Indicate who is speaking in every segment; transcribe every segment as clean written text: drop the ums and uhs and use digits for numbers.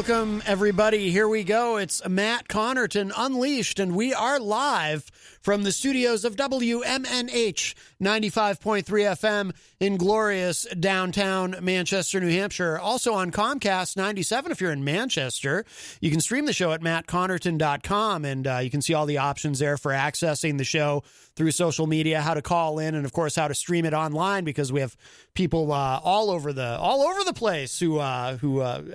Speaker 1: Welcome, everybody. Here we go. It's Matt Connarton Unleashed, and we are live from the studios of WMNH 95.3 FM in glorious downtown Manchester, New Hampshire. Also on Comcast 97 if you're in Manchester. You can stream the show at mattconnarton.com, and you can see all the options there for accessing the show through social media, how to call in, and of course how to stream it online, because we have people all over the place who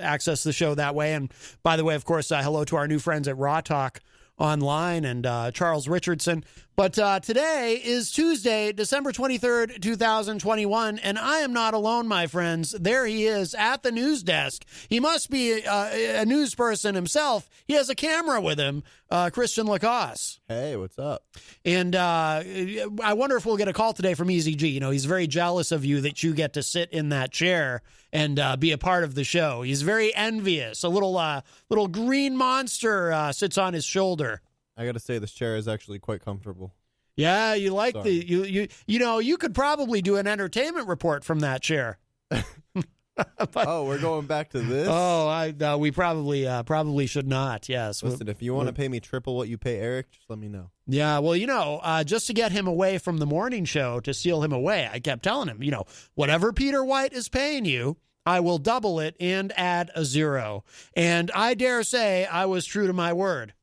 Speaker 1: access the show that way. And by the way, of course, hello to our new friends at Raw Talk Online and Charles Richardson. But today is Tuesday, December 23rd, 2021, and I am not alone, my friends. There he is at the news desk. He must be a news person himself. He has a camera with him, Christian Lacoss.
Speaker 2: Hey, what's up?
Speaker 1: And I wonder if we'll get a call today from Easy G. You know, he's very jealous of you that you get to sit in that chair and be a part of the show. He's very envious. A little green monster sits on his shoulder.
Speaker 2: I got to say, this chair is actually quite comfortable.
Speaker 1: Yeah, you like you could probably do an entertainment report from that chair.
Speaker 2: Oh, we're going back to this?
Speaker 1: Oh, we probably should not. Yes.
Speaker 2: Listen, if you want to pay me triple what you pay Eric, just let me know.
Speaker 1: Yeah, well, just to get him away from the morning show, to seal him away, I kept telling him, whatever Peter White is paying you, I will double it and add a zero. And I dare say I was true to my word.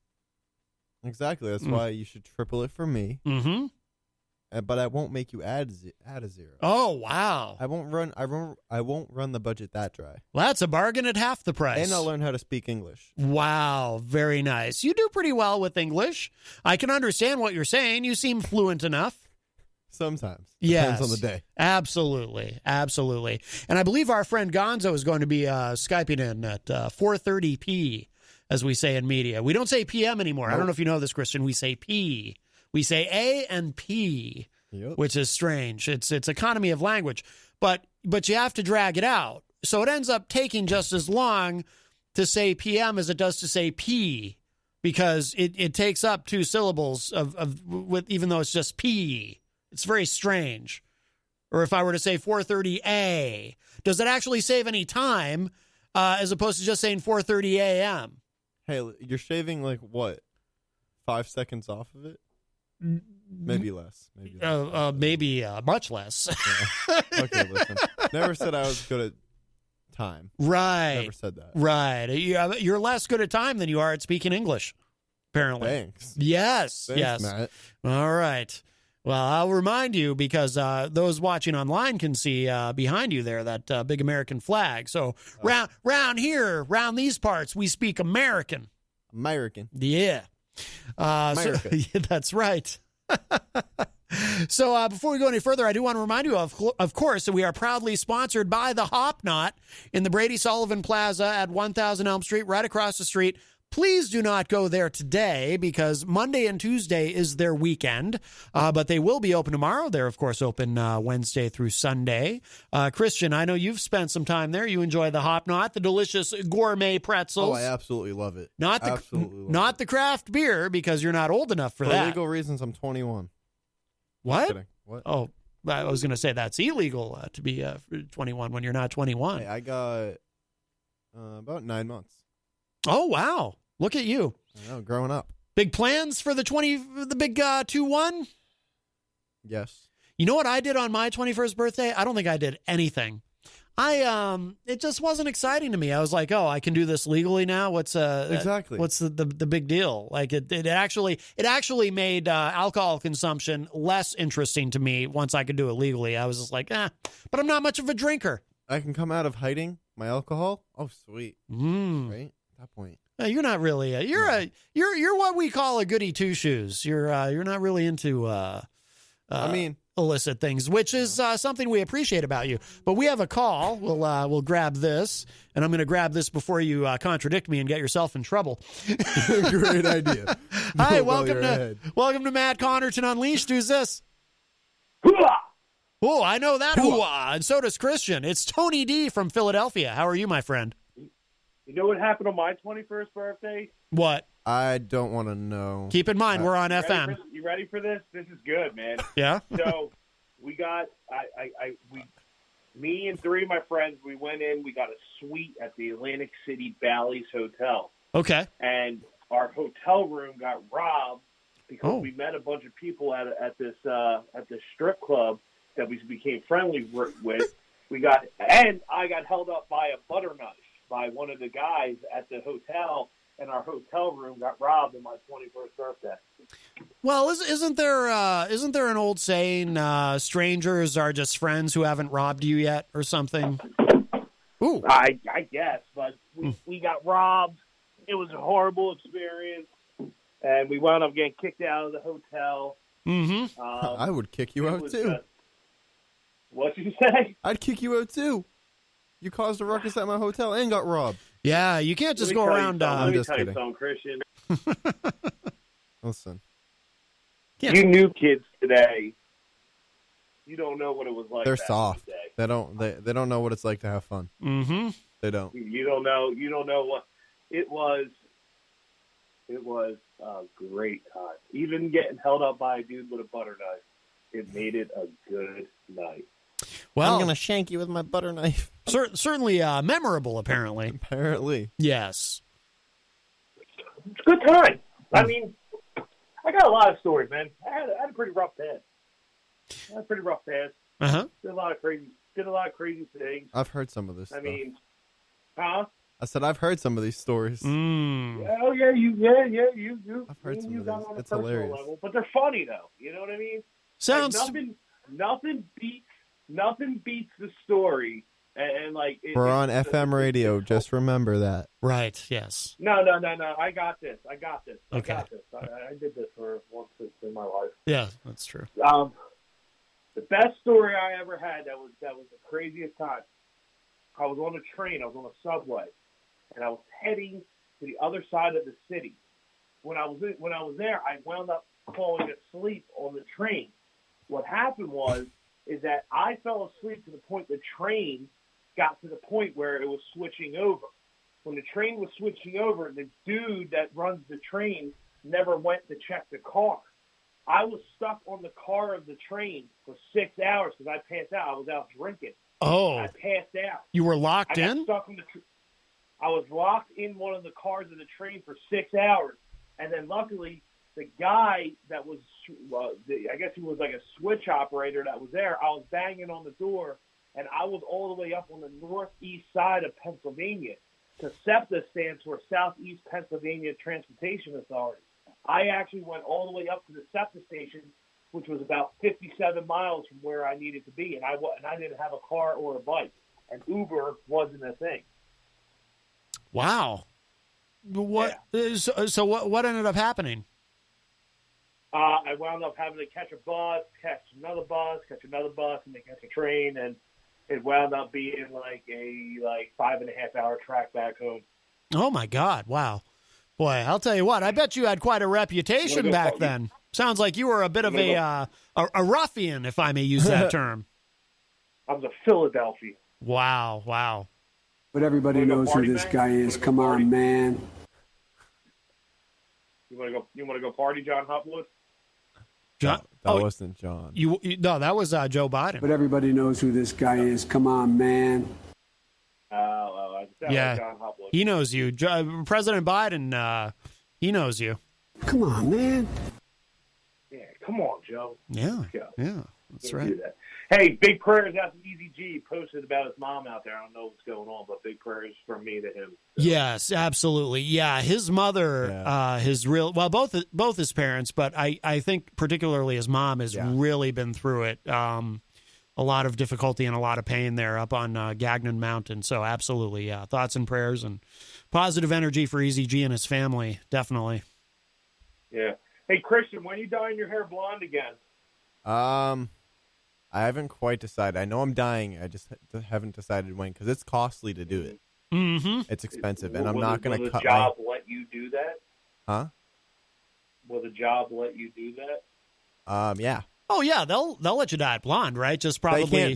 Speaker 2: Exactly. That's why you should triple it for me.
Speaker 1: Mm-hmm.
Speaker 2: But I won't make you add a zero.
Speaker 1: Oh, wow.
Speaker 2: I won't run the budget that dry.
Speaker 1: Well, that's a bargain at half the price.
Speaker 2: And I'll learn how to speak English.
Speaker 1: Wow, very nice. You do pretty well with English. I can understand what you're saying. You seem fluent enough.
Speaker 2: Sometimes.
Speaker 1: Yes.
Speaker 2: Depends on the day.
Speaker 1: Absolutely. Absolutely. And I believe our friend Gonzo is going to be Skyping in at 4:30 as we say in media. We don't say PM anymore. Nope. I don't know if you know this, Christian. We say P. We say A and P, which is strange. It's economy of language. But you have to drag it out. So it ends up taking just as long to say PM as it does to say P, because it takes up two syllables with even though it's just P. It's very strange. Or if I were to say 4:30 does it actually save any time as opposed to just saying 4:30 a.m.?
Speaker 2: Hey, you're shaving like what? 5 seconds off of it? Maybe less.
Speaker 1: Maybe much less.
Speaker 2: Yeah. Okay, listen. Never said I was good at time.
Speaker 1: Right.
Speaker 2: Never said that.
Speaker 1: Right. You're less good at time than you are at speaking English, apparently.
Speaker 2: Thanks.
Speaker 1: Yes.
Speaker 2: Thanks,
Speaker 1: yes.
Speaker 2: Matt.
Speaker 1: All right. Well, I'll remind you, because those watching online can see behind you there that big American flag. So round here, round these parts, we speak American.
Speaker 2: American.
Speaker 1: Yeah.
Speaker 2: America.
Speaker 1: So, that's right. So before we go any further, I do want to remind you, of course, that we are proudly sponsored by the Hop Knot in the Brady Sullivan Plaza at 1000 Elm Street, right across the street. Please do not go there today, because Monday and Tuesday is their weekend, but they will be open tomorrow. They're, of course, open Wednesday through Sunday. Christian, I know you've spent some time there. You enjoy the Hop Knot, the delicious gourmet pretzels.
Speaker 2: Oh, I absolutely love it.
Speaker 1: Not the craft beer, because you're not old enough for that.
Speaker 2: For legal reasons, I'm 21.
Speaker 1: What?
Speaker 2: What?
Speaker 1: Oh, I was going to say that's illegal to be 21 when you're not 21.
Speaker 2: Hey, I got about 9 months.
Speaker 1: Oh, wow. Look at you.
Speaker 2: I know, growing up.
Speaker 1: Big plans for the big 2-1?
Speaker 2: Yes.
Speaker 1: You know what I did on my 21st birthday? I don't think I did anything. It just wasn't exciting to me. I was like, oh, I can do this legally now. What's the big deal? Like it actually made alcohol consumption less interesting to me once I could do it legally. I was just like, but I'm not much of a drinker.
Speaker 2: I can come out of hiding my alcohol. Oh, sweet. Right at that point.
Speaker 1: You're not really. You're what we call a goody two shoes. You're not really into. Illicit things, which is something we appreciate about you. But we have a call. We'll grab this, and I'm going to grab this before you contradict me and get yourself in trouble.
Speaker 2: Great idea.
Speaker 1: Hi, welcome to Matt Connarton Unleashed. Who's this? Oh, I know that hoo-ah, and so does Christian. It's Tony D from Philadelphia. How are you, my friend?
Speaker 3: You know what happened on my 21st birthday?
Speaker 1: What?
Speaker 2: I don't want to know.
Speaker 1: Keep in mind, we're on FM.
Speaker 3: You ready for this? This is good, man.
Speaker 1: Yeah.
Speaker 3: So we got Me and 3 of my friends, we went in. We got a suite at the Atlantic City Bally's Hotel.
Speaker 1: Okay.
Speaker 3: And our hotel room got robbed because we met a bunch of people at this strip club that we became friendly with. I got held up by a butter knife by one of the guys at the hotel, and our hotel room got robbed on my 21st birthday.
Speaker 1: Well, isn't there an old saying, strangers are just friends who haven't robbed you yet, or something? Ooh.
Speaker 3: I guess, but we got robbed. It was a horrible experience, and we wound up getting kicked out of the hotel.
Speaker 1: Mm-hmm.
Speaker 2: I would kick you out too.
Speaker 3: What'd you say?
Speaker 2: I'd kick you out too. You caused a ruckus at my hotel and got robbed.
Speaker 1: Yeah, you can't just go around.
Speaker 3: Let me
Speaker 2: just
Speaker 3: tell you
Speaker 2: kidding.
Speaker 3: something, Christian.
Speaker 2: Listen.
Speaker 1: Yeah.
Speaker 3: You new kids today, you don't know what it was like.
Speaker 2: They're
Speaker 3: back
Speaker 2: soft.
Speaker 3: in the day.
Speaker 2: They don't know what it's like to have fun.
Speaker 1: Mm-hmm.
Speaker 2: They don't.
Speaker 3: You don't know what it was. It was a great time. Even getting held up by a dude with a butter knife, it made it a good night.
Speaker 1: Well,
Speaker 2: I'm gonna shank you with my butter knife.
Speaker 1: Certainly memorable, apparently.
Speaker 2: Apparently.
Speaker 1: Yes.
Speaker 3: It's a good time. I mean, I got a lot of stories, man. I had a pretty rough past.
Speaker 1: Uh-huh.
Speaker 3: Did a lot of crazy things.
Speaker 2: I've heard some of this.
Speaker 3: I
Speaker 2: stuff.
Speaker 3: mean, huh?
Speaker 2: I said I've heard some of these stories.
Speaker 1: Mm.
Speaker 3: Oh yeah, you.
Speaker 2: I've heard some of
Speaker 3: got
Speaker 2: these.
Speaker 3: on a
Speaker 2: It's
Speaker 3: personal
Speaker 2: hilarious.
Speaker 3: level, but they're funny though. You know what I mean?
Speaker 1: Sounds.
Speaker 3: Like, nothing beats the story, and like
Speaker 2: We're on FM radio. Just remember that.
Speaker 1: Right. Yes.
Speaker 3: No. I got this.
Speaker 1: Okay.
Speaker 3: I did this for once in my life.
Speaker 1: Yeah, that's true.
Speaker 3: The best story I ever had that was the craziest time. I was on a train. I was on a subway, and I was heading to the other side of the city. When I was there, I wound up falling asleep on the train. What happened is that I fell asleep to the point the train got to the point where it was switching over. When the train was switching over, the dude that runs the train never went to check the car. I was stuck on the car of the train for 6 hours because I passed out. I was out drinking.
Speaker 1: Oh.
Speaker 3: I passed out.
Speaker 1: You were locked
Speaker 3: I got
Speaker 1: in?
Speaker 3: stuck in I was locked in one of the cars of the train for 6 hours. And then luckily, the guy that was, I guess he was like a switch operator that was there, I was banging on the door, and I was all the way up on the northeast side of Pennsylvania. SEPTA stands for Southeast Pennsylvania Transportation Authority. I actually went all the way up to the SEPTA station, which was about 57 miles from where I needed to be, and I didn't have a car or a bike, and Uber wasn't a thing.
Speaker 1: Wow. What? Yeah. So what ended up happening?
Speaker 3: I wound up having to catch a bus, catch another bus, and then catch a train, and it wound up being like a 5.5 hour track back home.
Speaker 1: Oh my God! Wow, boy, I'll tell you what. I bet you had quite a reputation back then. Sounds like you were a bit of a ruffian, if I may use that term.
Speaker 3: I was a Philadelphia.
Speaker 1: Wow.
Speaker 4: But everybody knows who this guy is. Come on, man.
Speaker 3: You want to go party, John Hopwood?
Speaker 1: John?
Speaker 2: That wasn't John.
Speaker 1: No, that was Joe Biden.
Speaker 4: But everybody knows who this guy is. Come on, man.
Speaker 1: Yeah,
Speaker 3: John Hopwood.
Speaker 1: He knows you. President Biden, he knows you.
Speaker 4: Come on, man.
Speaker 3: Yeah, come on, Joe.
Speaker 1: Yeah, that's right.
Speaker 3: That. Hey, big prayers out to Easy G. Posted about his mom out there. I don't know what's going on, but big prayers from me to him. So.
Speaker 1: Yes, absolutely. Yeah, his mother, both his parents, but I think particularly his mom has really been through it. A lot of difficulty and a lot of pain there up on Gagnon Mountain. So absolutely, thoughts and prayers and positive energy for Easy G and his family, definitely.
Speaker 3: Yeah. Hey, Christian, when are you dyeing your hair blonde again?
Speaker 2: I haven't quite decided. I know I'm dying. I just haven't decided when because it's costly to do it.
Speaker 1: Mm-hmm.
Speaker 2: It's expensive, and I'm not going to cut.
Speaker 3: Will the job let you do that?
Speaker 2: Huh?
Speaker 3: Will the job let you do that?
Speaker 2: Yeah.
Speaker 1: Oh yeah, they'll let you dye it blonde, right? Just probably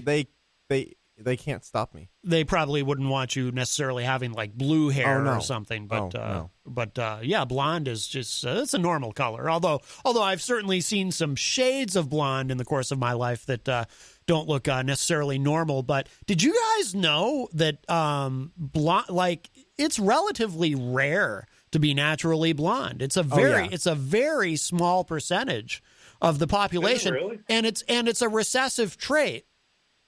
Speaker 2: they can't stop me.
Speaker 1: They probably wouldn't want you necessarily having like blue hair or something, but yeah, blonde is just it's a normal color. Although I've certainly seen some shades of blonde in the course of my life that don't look necessarily normal. But did you guys know that it's relatively rare to be naturally blonde? It's a very small percentage of the population,
Speaker 3: really?
Speaker 1: and it's a recessive trait.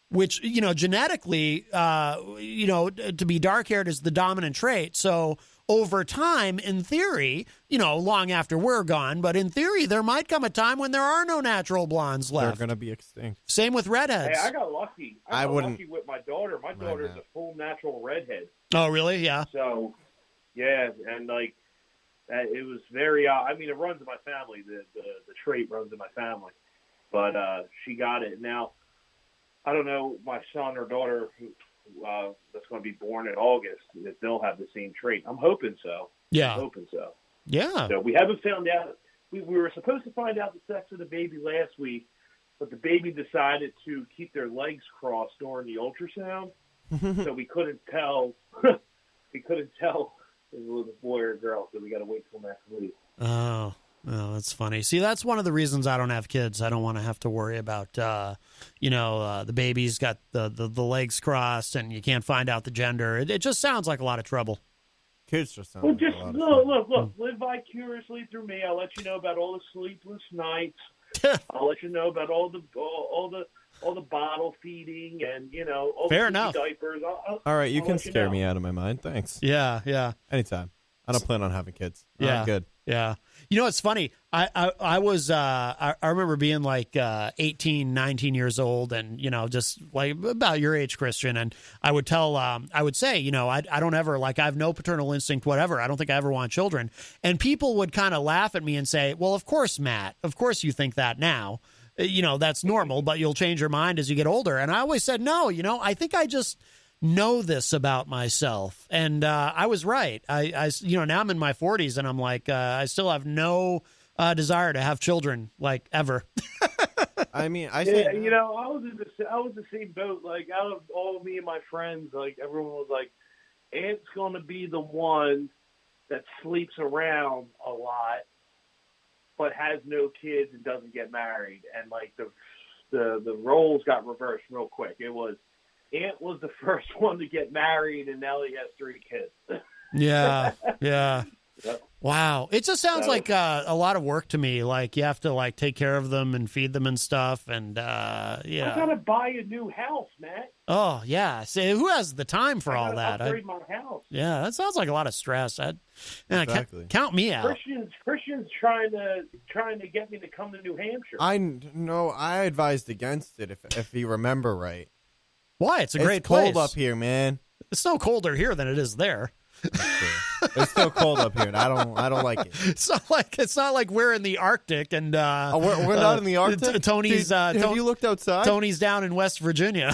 Speaker 1: Which, genetically, to be dark-haired is the dominant trait. So over time, in theory, long after we're gone, but in theory, there might come a time when there are no natural blondes left.
Speaker 2: They're going to be extinct.
Speaker 1: Same with redheads.
Speaker 3: Hey, I got lucky. I got lucky with my daughter. My daughter's a full natural redhead.
Speaker 1: Oh, really? Yeah.
Speaker 3: So, yeah, and it was very. It runs in my family. The trait runs in my family, but she got it now. I don't know, my son or daughter that's going to be born in August, if they'll have the same trait. I'm hoping so.
Speaker 1: Yeah.
Speaker 3: I'm hoping so.
Speaker 1: Yeah.
Speaker 3: So we haven't found out. We were supposed to find out the sex of the baby last week, but the baby decided to keep their legs crossed during the ultrasound, so we couldn't tell. We couldn't tell if it was a boy or a girl, so we got to wait till next week.
Speaker 1: Oh, that's funny. See, that's one of the reasons I don't have kids. I don't want to have to worry about, the baby's got the legs crossed and you can't find out the gender. It just sounds like a lot of trouble.
Speaker 2: Kids just sound
Speaker 3: Well,
Speaker 2: like
Speaker 3: just
Speaker 2: a lot of fun.
Speaker 3: look. Live vicariously through me. I'll let you know about all the sleepless nights. I'll let you know about all the bottle feeding and all
Speaker 1: Fair
Speaker 3: the
Speaker 1: enough.
Speaker 3: diapers.
Speaker 2: All right, you
Speaker 3: I'll
Speaker 2: can
Speaker 3: let
Speaker 2: scare
Speaker 3: know.
Speaker 2: me out of my mind. Thanks.
Speaker 1: Yeah.
Speaker 2: Anytime. I don't plan on having kids.
Speaker 1: Yeah.
Speaker 2: I'm good.
Speaker 1: Yeah. It's funny. I was, I remember being like 18, 19 years old and, just like about your age, Christian. And I would say, I don't ever, I have no paternal instinct, whatever. I don't think I ever want children. And people would kind of laugh at me and say, well, of course, Matt, of course you think that now. That's normal, but you'll change your mind as you get older. And I always said, no, I think I just know this about myself. And I was right. I now I'm in my 40s and I'm like, I still have no desire to have children, ever.
Speaker 2: I mean, I
Speaker 3: was the same boat. Out of all of me and my friends, everyone was like, Aunt's going to be the one that sleeps around a lot, but has no kids and doesn't get married. And the roles got reversed real quick. It was Aunt was the first one to get married, and now he has 3 kids.
Speaker 1: Yeah.
Speaker 3: Yep.
Speaker 1: Wow. It just sounds like a lot of work to me. You have to take care of them and feed them and stuff. And
Speaker 3: I gotta buy a new house, Matt.
Speaker 1: Oh yeah. See, who has the time for all that?
Speaker 3: Upgrade my house.
Speaker 1: Yeah, that sounds like a lot of stress.
Speaker 2: Exactly.
Speaker 1: Count me out.
Speaker 3: Christian's trying to get me to come to New Hampshire.
Speaker 2: I advised against it if you remember right.
Speaker 1: Why? It's a great
Speaker 2: It's cold
Speaker 1: place.
Speaker 2: up here, man.
Speaker 1: It's no colder here than it is there.
Speaker 2: It's still cold up here, and I don't like it.
Speaker 1: It's not like we're in the Arctic and
Speaker 2: we're not in the Arctic.
Speaker 1: Tony's.
Speaker 2: Have you looked outside?
Speaker 1: Tony's down in West Virginia.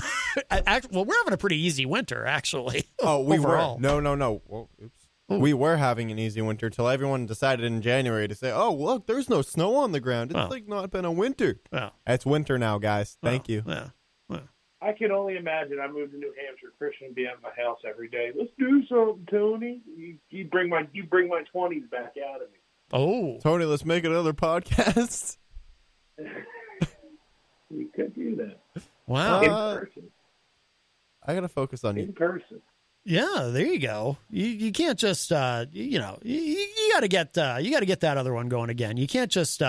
Speaker 1: Well, we're having a pretty easy winter, actually.
Speaker 2: Oh, we
Speaker 1: overall.
Speaker 2: were. No. Whoa, oops. Ooh. We were having an easy winter till everyone decided in January to say, "Oh, look, there's no snow on the ground. It's not been a winter."
Speaker 1: Well,
Speaker 2: it's winter now, guys. Thank you.
Speaker 1: Yeah.
Speaker 3: I can only imagine. I moved to New Hampshire. Christian would be at my house every day. Let's do something, Tony. You bring my 20s back out of me.
Speaker 1: Oh,
Speaker 2: Tony, let's make another podcast.
Speaker 3: We could do that.
Speaker 1: Wow.
Speaker 3: In person.
Speaker 2: I gotta focus on you.
Speaker 3: In person.
Speaker 1: Yeah, there you go. You can't just you got to get that other one going again. You can't just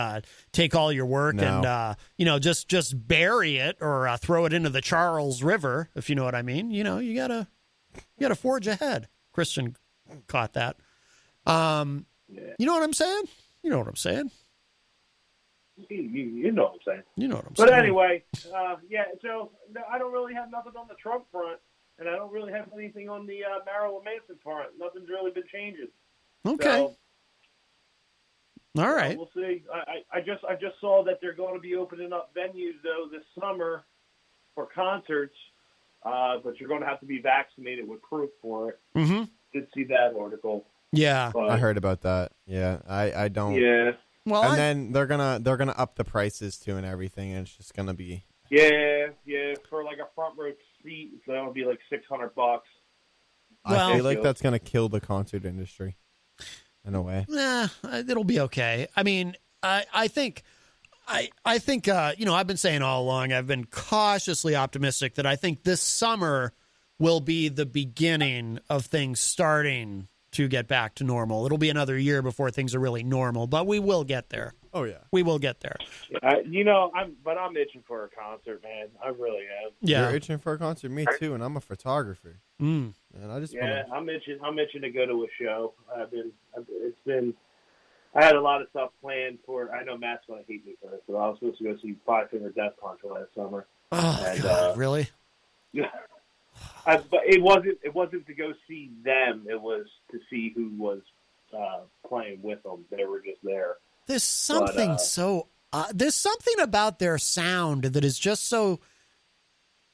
Speaker 1: take all your work and just bury it or throw it into the Charles River, if you know what I mean. You got to forge ahead. Christian caught that. You know what I'm saying? You know what I'm saying?
Speaker 3: You know what I'm saying.
Speaker 1: You know what I'm saying.
Speaker 3: But anyway, so I don't really have nothing on the Trump front. And I don't really have anything on the Marilyn Manson front. Nothing's really been changing.
Speaker 1: Okay.
Speaker 3: So,
Speaker 1: all right.
Speaker 3: We'll see. I just saw that they're going to be opening up venues though this summer for concerts, but you're going to have to be vaccinated with proof for it.
Speaker 1: Mm-hmm.
Speaker 3: Did see that article.
Speaker 1: Yeah,
Speaker 3: but,
Speaker 2: I heard about that. Yeah, I don't.
Speaker 3: Yeah.
Speaker 1: Well,
Speaker 2: and then they're gonna up the prices too and everything, and it's just gonna be.
Speaker 3: Yeah, for a front row seat, so that'll be $600.
Speaker 1: Well,
Speaker 2: I feel like that's gonna kill the concert industry, in a way.
Speaker 1: It'll be okay. I mean, I think I think, I've been saying all along, I've been cautiously optimistic that I think this summer will be the beginning of things starting to get back to normal. It'll be another year before things are really normal, but we will get there.
Speaker 2: Oh, yeah.
Speaker 1: We will get there.
Speaker 3: I'm itching for a concert, man. I really am.
Speaker 1: Yeah.
Speaker 2: You're itching for a concert? Me too, and I'm a photographer.
Speaker 1: Mm.
Speaker 2: And I just
Speaker 3: I'm itching to go to a show. I had a lot of stuff planned for. I know Matt's going to hate me for this, but I was supposed to go see Five Finger Death Punch last summer.
Speaker 1: Oh, God, really?
Speaker 3: Yeah. But it wasn't to go see them. It was to see who was playing with them. They were just there.
Speaker 1: There's something there's something about their sound that is just so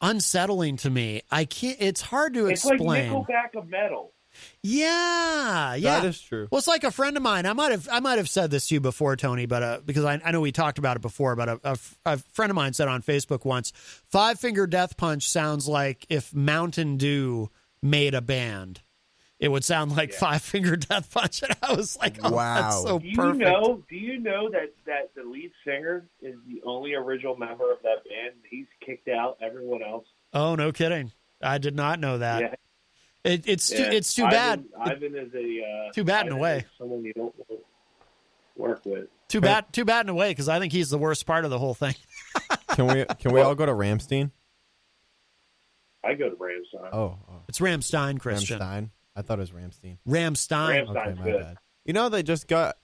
Speaker 1: unsettling to me. I can't. It's hard to explain.
Speaker 3: It's like Nickelback of metal.
Speaker 1: Yeah.
Speaker 2: That is true.
Speaker 1: Well, it's like a friend of mine. I might have said this to you before, Tony, but because I know we talked about it before. But a friend of mine said on Facebook once, Five Finger Death Punch sounds like if Mountain Dew made a band. It would sound like Five Finger Death Punch, and I was like, "Oh, wow, that's so perfect."
Speaker 3: Do you know that the lead singer is the only original member of that band? He's kicked out everyone else.
Speaker 1: Oh, no kidding! I did not know that.
Speaker 3: Yeah.
Speaker 1: It's too bad.
Speaker 3: Ivan is
Speaker 1: too bad in a way.
Speaker 3: Someone you don't work with.
Speaker 1: Too bad in a way, because I think he's the worst part of the whole thing.
Speaker 2: Can we all go to Ramstein?
Speaker 3: I go to Ramstein.
Speaker 2: Oh.
Speaker 1: It's Ramstein, Christian.
Speaker 2: Ramstein. I thought it was Ramstein.
Speaker 1: Ramstein.
Speaker 3: Ramstein's
Speaker 2: okay, my bad. You know, they just got.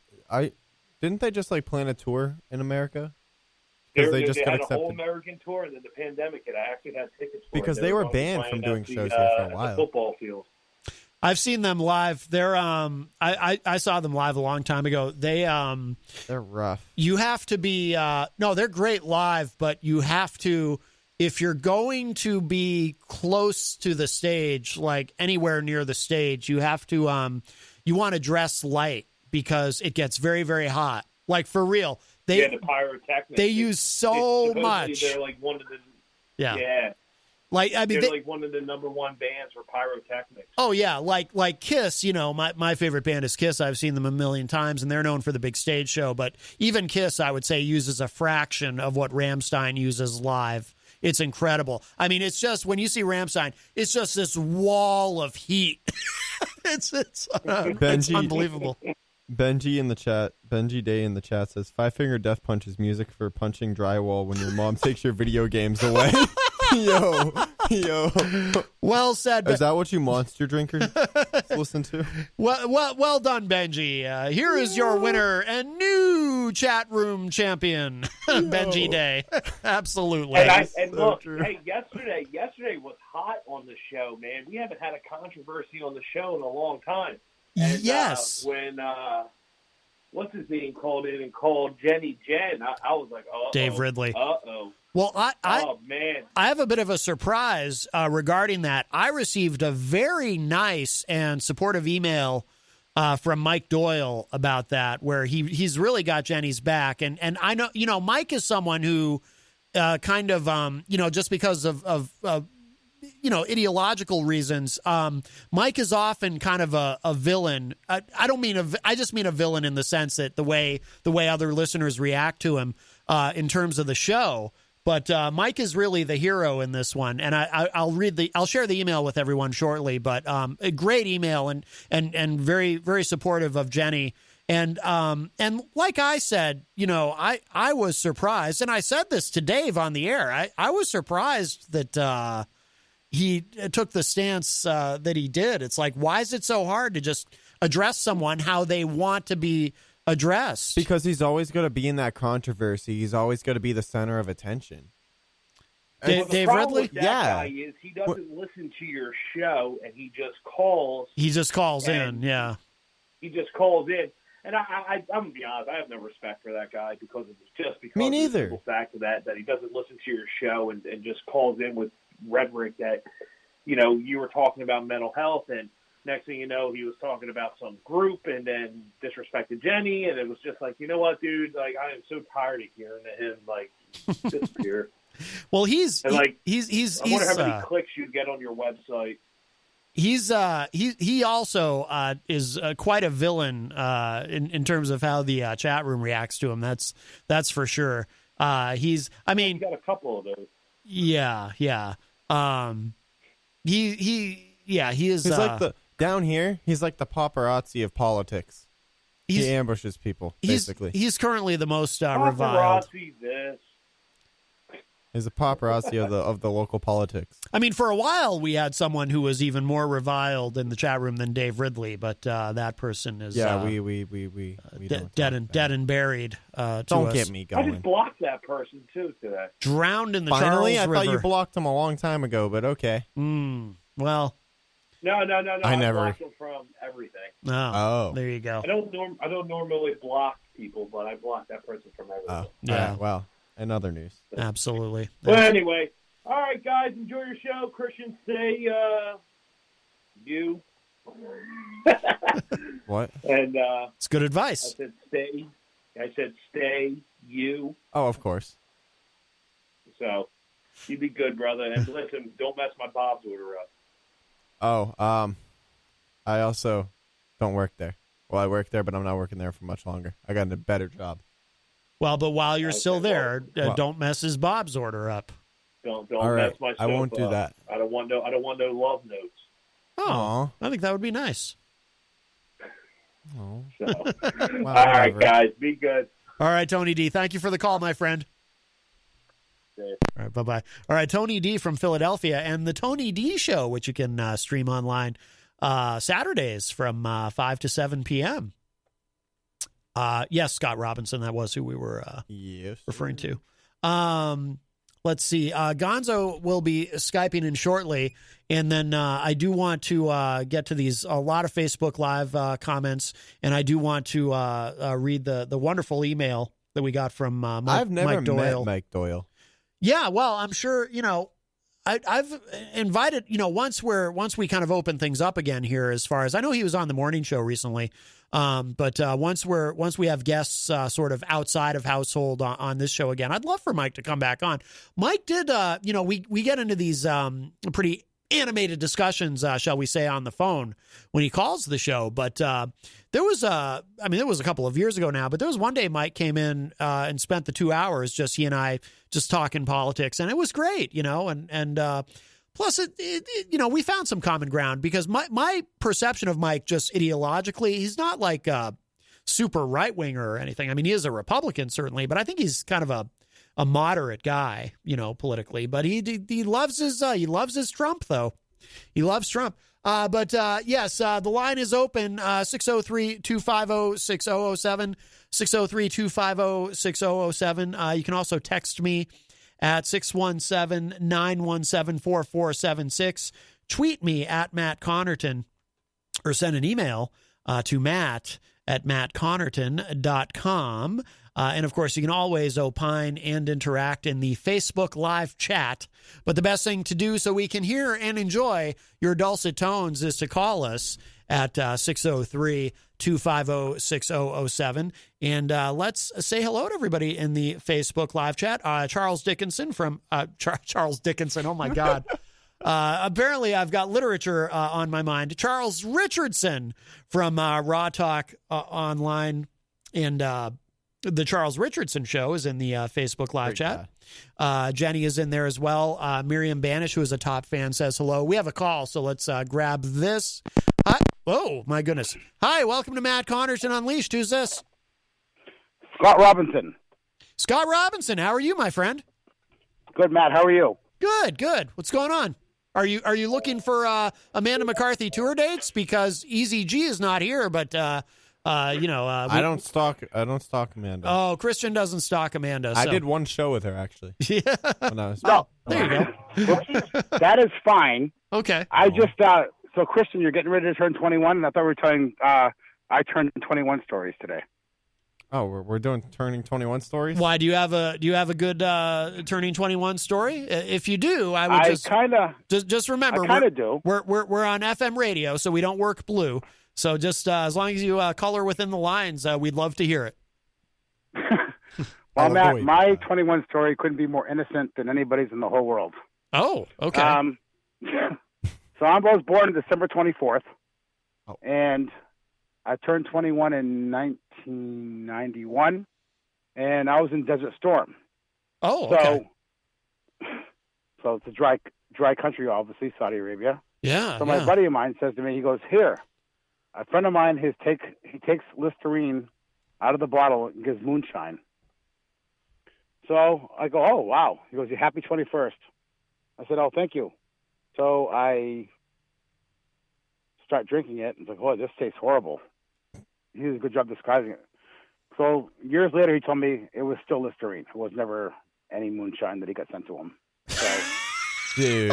Speaker 2: Didn't they just plan a tour in America?
Speaker 3: Because they had a whole American tour, and then the pandemic, and I actually had tickets for
Speaker 2: because
Speaker 3: it.
Speaker 2: they were banned from doing shows here for a while.
Speaker 3: The football field.
Speaker 1: I've seen them live. They're I saw them live a long time ago.
Speaker 2: They're rough.
Speaker 1: You have to be no, they're great live, but you have to, if you're going to be close to the stage, like anywhere near the stage, you have to you want to dress light because it gets very, very hot. Like for real.
Speaker 3: The pyrotechnics.
Speaker 1: They use so much.
Speaker 3: They're like one of the
Speaker 1: yeah. Like I mean,
Speaker 3: they're like one of the number one bands for pyrotechnics.
Speaker 1: Oh yeah, like Kiss. You know, my favorite band is Kiss. I've seen them a million times, and they're known for the big stage show. But even Kiss, I would say, uses a fraction of what Rammstein uses live. It's incredible. I mean, it's just when you see Rammstein, it's just this wall of heat. it's unbelievable.
Speaker 2: Benji Day in the chat says, Five Finger Death Punch is music for punching drywall when your mom takes your video games away. Yo.
Speaker 1: Well said.
Speaker 2: Is that what you monster drinkers listen to?
Speaker 1: Well done, Benji. Here is your winner and new chat room champion, Benji Day. Absolutely.
Speaker 3: And look, hey, yesterday was hot on the show, man. We haven't had a controversy on the show in a long time. And,
Speaker 1: yes.
Speaker 3: When what's his name called in and called Jenny Jen, I was like, oh,
Speaker 1: Dave Ridley.
Speaker 3: Uh-oh.
Speaker 1: Well,
Speaker 3: man.
Speaker 1: I have a bit of a surprise regarding that. I received a very nice and supportive email from Mike Doyle about that, where he's really got Jenny's back. And I know, Mike is someone who kind of, just because of ideological reasons, Mike is often kind of a villain. I just mean a villain in the sense that the way other listeners react to him in terms of the show. But Mike is really the hero in this one, and I'll share the email with everyone shortly. But a great email and very, very supportive of Jenny. And like I said, I was surprised, and I said this to Dave on the air. I was surprised that he took the stance that he did. It's like, why is it so hard to just address someone how they want to be addressed?
Speaker 2: Because he's always going to be in that controversy. He's always going to be the center of attention.
Speaker 1: Dave Ridley?
Speaker 3: Guy is he doesn't listen to your show, and he just calls.
Speaker 1: He just calls in, yeah.
Speaker 3: He just calls in. And I'm going to be honest, I have no respect for that guy because
Speaker 2: Me neither.
Speaker 3: of the simple fact of that he doesn't listen to your show and just calls in with rhetoric that, you were talking about mental health, and next thing you know, he was talking about some group and then disrespected Jenny, and it was just like, you know what, dude? Like, I am so tired of hearing him disappear.
Speaker 1: Well, I
Speaker 3: wonder how many clicks you get on your website.
Speaker 1: He also is quite a villain in terms of how the chat room reacts to him. That's for sure. He's
Speaker 3: got a couple of those.
Speaker 1: Yeah. He is.
Speaker 2: He's like down here. He's like the paparazzi of politics. He ambushes people, basically.
Speaker 1: He's currently the most reviled.
Speaker 3: Paparazzi this.
Speaker 2: He's a paparazzi of the local politics.
Speaker 1: I mean, for a while we had someone who was even more reviled in the chat room than Dave Ridley, but that person is
Speaker 2: we
Speaker 1: dead and buried.
Speaker 2: Don't get me going.
Speaker 3: I just blocked that person too today.
Speaker 1: Drowned in the
Speaker 2: Finally,
Speaker 1: Charles River.
Speaker 2: I thought you blocked him a long time ago, but okay.
Speaker 1: Well,
Speaker 3: no.
Speaker 2: I never
Speaker 3: blocked him from everything.
Speaker 1: Oh, there you go.
Speaker 3: I don't normally block people, but I blocked that person from everything.
Speaker 2: Oh,
Speaker 1: yeah.
Speaker 2: Well, in other news.
Speaker 1: Absolutely.
Speaker 3: Well, anyway, all right, guys, enjoy your show. Christian, say you.
Speaker 2: What?
Speaker 3: And
Speaker 1: it's good advice.
Speaker 3: I said stay you.
Speaker 2: Oh, of course.
Speaker 3: So you be good, brother. And listen, don't mess my Bob's order up.
Speaker 2: Oh, I also don't work there. Well, I work there, but I'm not working there for much longer. I got a better job.
Speaker 1: Well, but while you're still there, don't mess his Bob's order up.
Speaker 3: Don't
Speaker 2: all right,
Speaker 3: mess my
Speaker 2: I won't do
Speaker 3: up.
Speaker 2: that.
Speaker 3: I don't want no love notes.
Speaker 1: Oh, I think that would be nice.
Speaker 2: Oh.
Speaker 3: So.
Speaker 2: Well,
Speaker 3: all right, guys, be good.
Speaker 1: All right, Tony D. Thank you for the call, my friend.
Speaker 3: Okay.
Speaker 1: All right, bye-bye. All right, Tony D. from Philadelphia and the Tony D. Show, which you can stream online Saturdays from 5 to 7 p.m. Yes, Scott Robinson, that was who we were referring to. Let's see. Gonzo will be Skyping in shortly, and then I do want to get to a lot of Facebook Live comments, and I do want to read the wonderful email that we got from
Speaker 2: I've never
Speaker 1: Mike Doyle.
Speaker 2: met Mike Doyle.
Speaker 1: Yeah, well, I'm sure, I've invited, once we kind of open things up again here, as far as I know, he was on the morning show recently. But once we have guests sort of outside of household on this show again, I'd love for Mike to come back on. Mike did, we get into these pretty animated discussions, shall we say, on the phone when he calls the show. But there was a couple of years ago now, but there was one day Mike came in and spent the 2 hours, just he and I just talking politics, and it was great, and plus we found some common ground because my perception of Mike just ideologically, he's not like a super right winger or anything. I mean, he is a Republican certainly, but I think he's kind of a moderate guy, politically. But he loves his Trump though. He loves Trump. Yes, the line is open, 603-250-6007, 603-250-6007. You can also text me at 617-917-4476. Tweet me at Matt Connarton, or send an email to matt@mattconnerton.com. And, of course, you can always opine and interact in the Facebook Live chat. But the best thing to do so we can hear and enjoy your dulcet tones is to call us at 603-250-6007. And let's say hello to everybody in the Facebook Live chat. Charles Dickinson from Charles Dickinson. Oh, my God. Apparently, I've got literature on my mind. Charles Richardson from Raw Talk Online, and the Charles Richardson Show is in the Facebook Live chat. Jenny is in there as well. Miriam Banish, who is a top fan, says hello. We have a call, so let's grab this. Hi. Oh, my goodness. Hi, welcome to Matt Connarton Unleashed. Who's this?
Speaker 5: Scott Robinson.
Speaker 1: Scott Robinson, how are you, my friend?
Speaker 5: Good, Matt. How are you?
Speaker 1: Good. What's going on? Are you looking for Amanda McCarthy tour dates? Because Easy G is not here, but I
Speaker 2: don't stalk Amanda.
Speaker 1: Oh, Christian doesn't stalk Amanda. So.
Speaker 2: I did one show with her actually.
Speaker 1: Yeah.
Speaker 2: When I was
Speaker 1: there you go.
Speaker 5: That is fine.
Speaker 1: Okay.
Speaker 5: I just so Christian, you're getting ready to turn 21, and I thought we were telling I turned 21 stories today.
Speaker 2: Oh, we're doing turning 21 stories.
Speaker 1: Why do you have a good turning 21 story? If you do, I would just remember.
Speaker 5: I kind of do.
Speaker 1: We're on FM radio, so we don't work blue. So just as long as you color within the lines, we'd love to hear it.
Speaker 5: Well, Matt, my 21 story couldn't be more innocent than anybody's in the whole world.
Speaker 1: Oh, okay.
Speaker 5: So I was born December 24th, and I turned 21 in 1991, and I was in Desert Storm.
Speaker 1: Oh, okay.
Speaker 5: So it's a dry country, obviously, Saudi Arabia.
Speaker 1: Yeah.
Speaker 5: So my buddy of mine says to me, he goes, "Here, a friend of mine he takes Listerine out of the bottle and gives moonshine." So I go, "Oh, wow." He goes, "You happy 21st?" I said, "Oh, thank you." So I start drinking it, and it's like, "Oh, this tastes horrible." He did a good job describing it. So years later, he told me it was still Listerine. It was never any moonshine that he got sent to him. So,
Speaker 2: dude,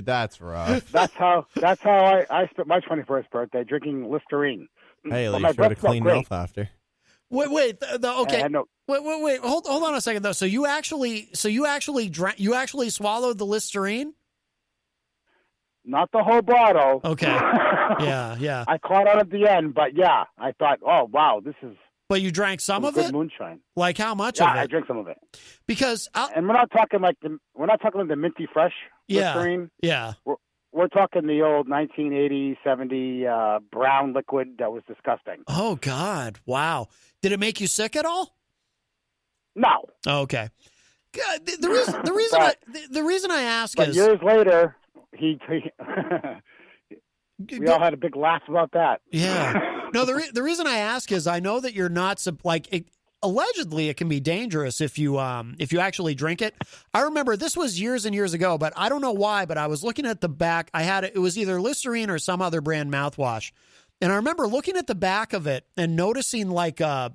Speaker 2: that's rough.
Speaker 5: That's how I spent my 21st birthday, drinking Listerine.
Speaker 2: Hey,
Speaker 5: But
Speaker 2: you
Speaker 5: my
Speaker 2: showed a
Speaker 5: breath felt
Speaker 2: clean
Speaker 5: great.
Speaker 2: mouth after.
Speaker 1: Wait. Okay.
Speaker 5: And I know-
Speaker 1: Wait. Hold on a second though. So you actually drank? You actually swallowed the Listerine?
Speaker 5: Not the whole bottle.
Speaker 1: Okay. Yeah.
Speaker 5: I caught on at the end, but yeah, I thought, oh wow, this is
Speaker 1: But you drank some of
Speaker 5: good
Speaker 1: it?
Speaker 5: moonshine.
Speaker 1: Like how much
Speaker 5: Yeah,
Speaker 1: of it?
Speaker 5: I drank some of it.
Speaker 1: Because
Speaker 5: And we're not talking like the minty fresh Listerine.
Speaker 1: Yeah.
Speaker 5: We're talking the old 1980, 70 brown liquid that was disgusting.
Speaker 1: Oh God! Wow. Did it make you sick at all?
Speaker 5: No.
Speaker 1: Oh, okay. God, the reason I ask
Speaker 5: But
Speaker 1: is
Speaker 5: years later, we all had a big laugh about that.
Speaker 1: Yeah. No, the reason I ask is I know that you're not allegedly it can be dangerous if you actually drink it. I remember this was years and years ago, but I don't know why, but I was looking at the back. It was either Listerine or some other brand mouthwash. And I remember looking at the back of it and noticing like a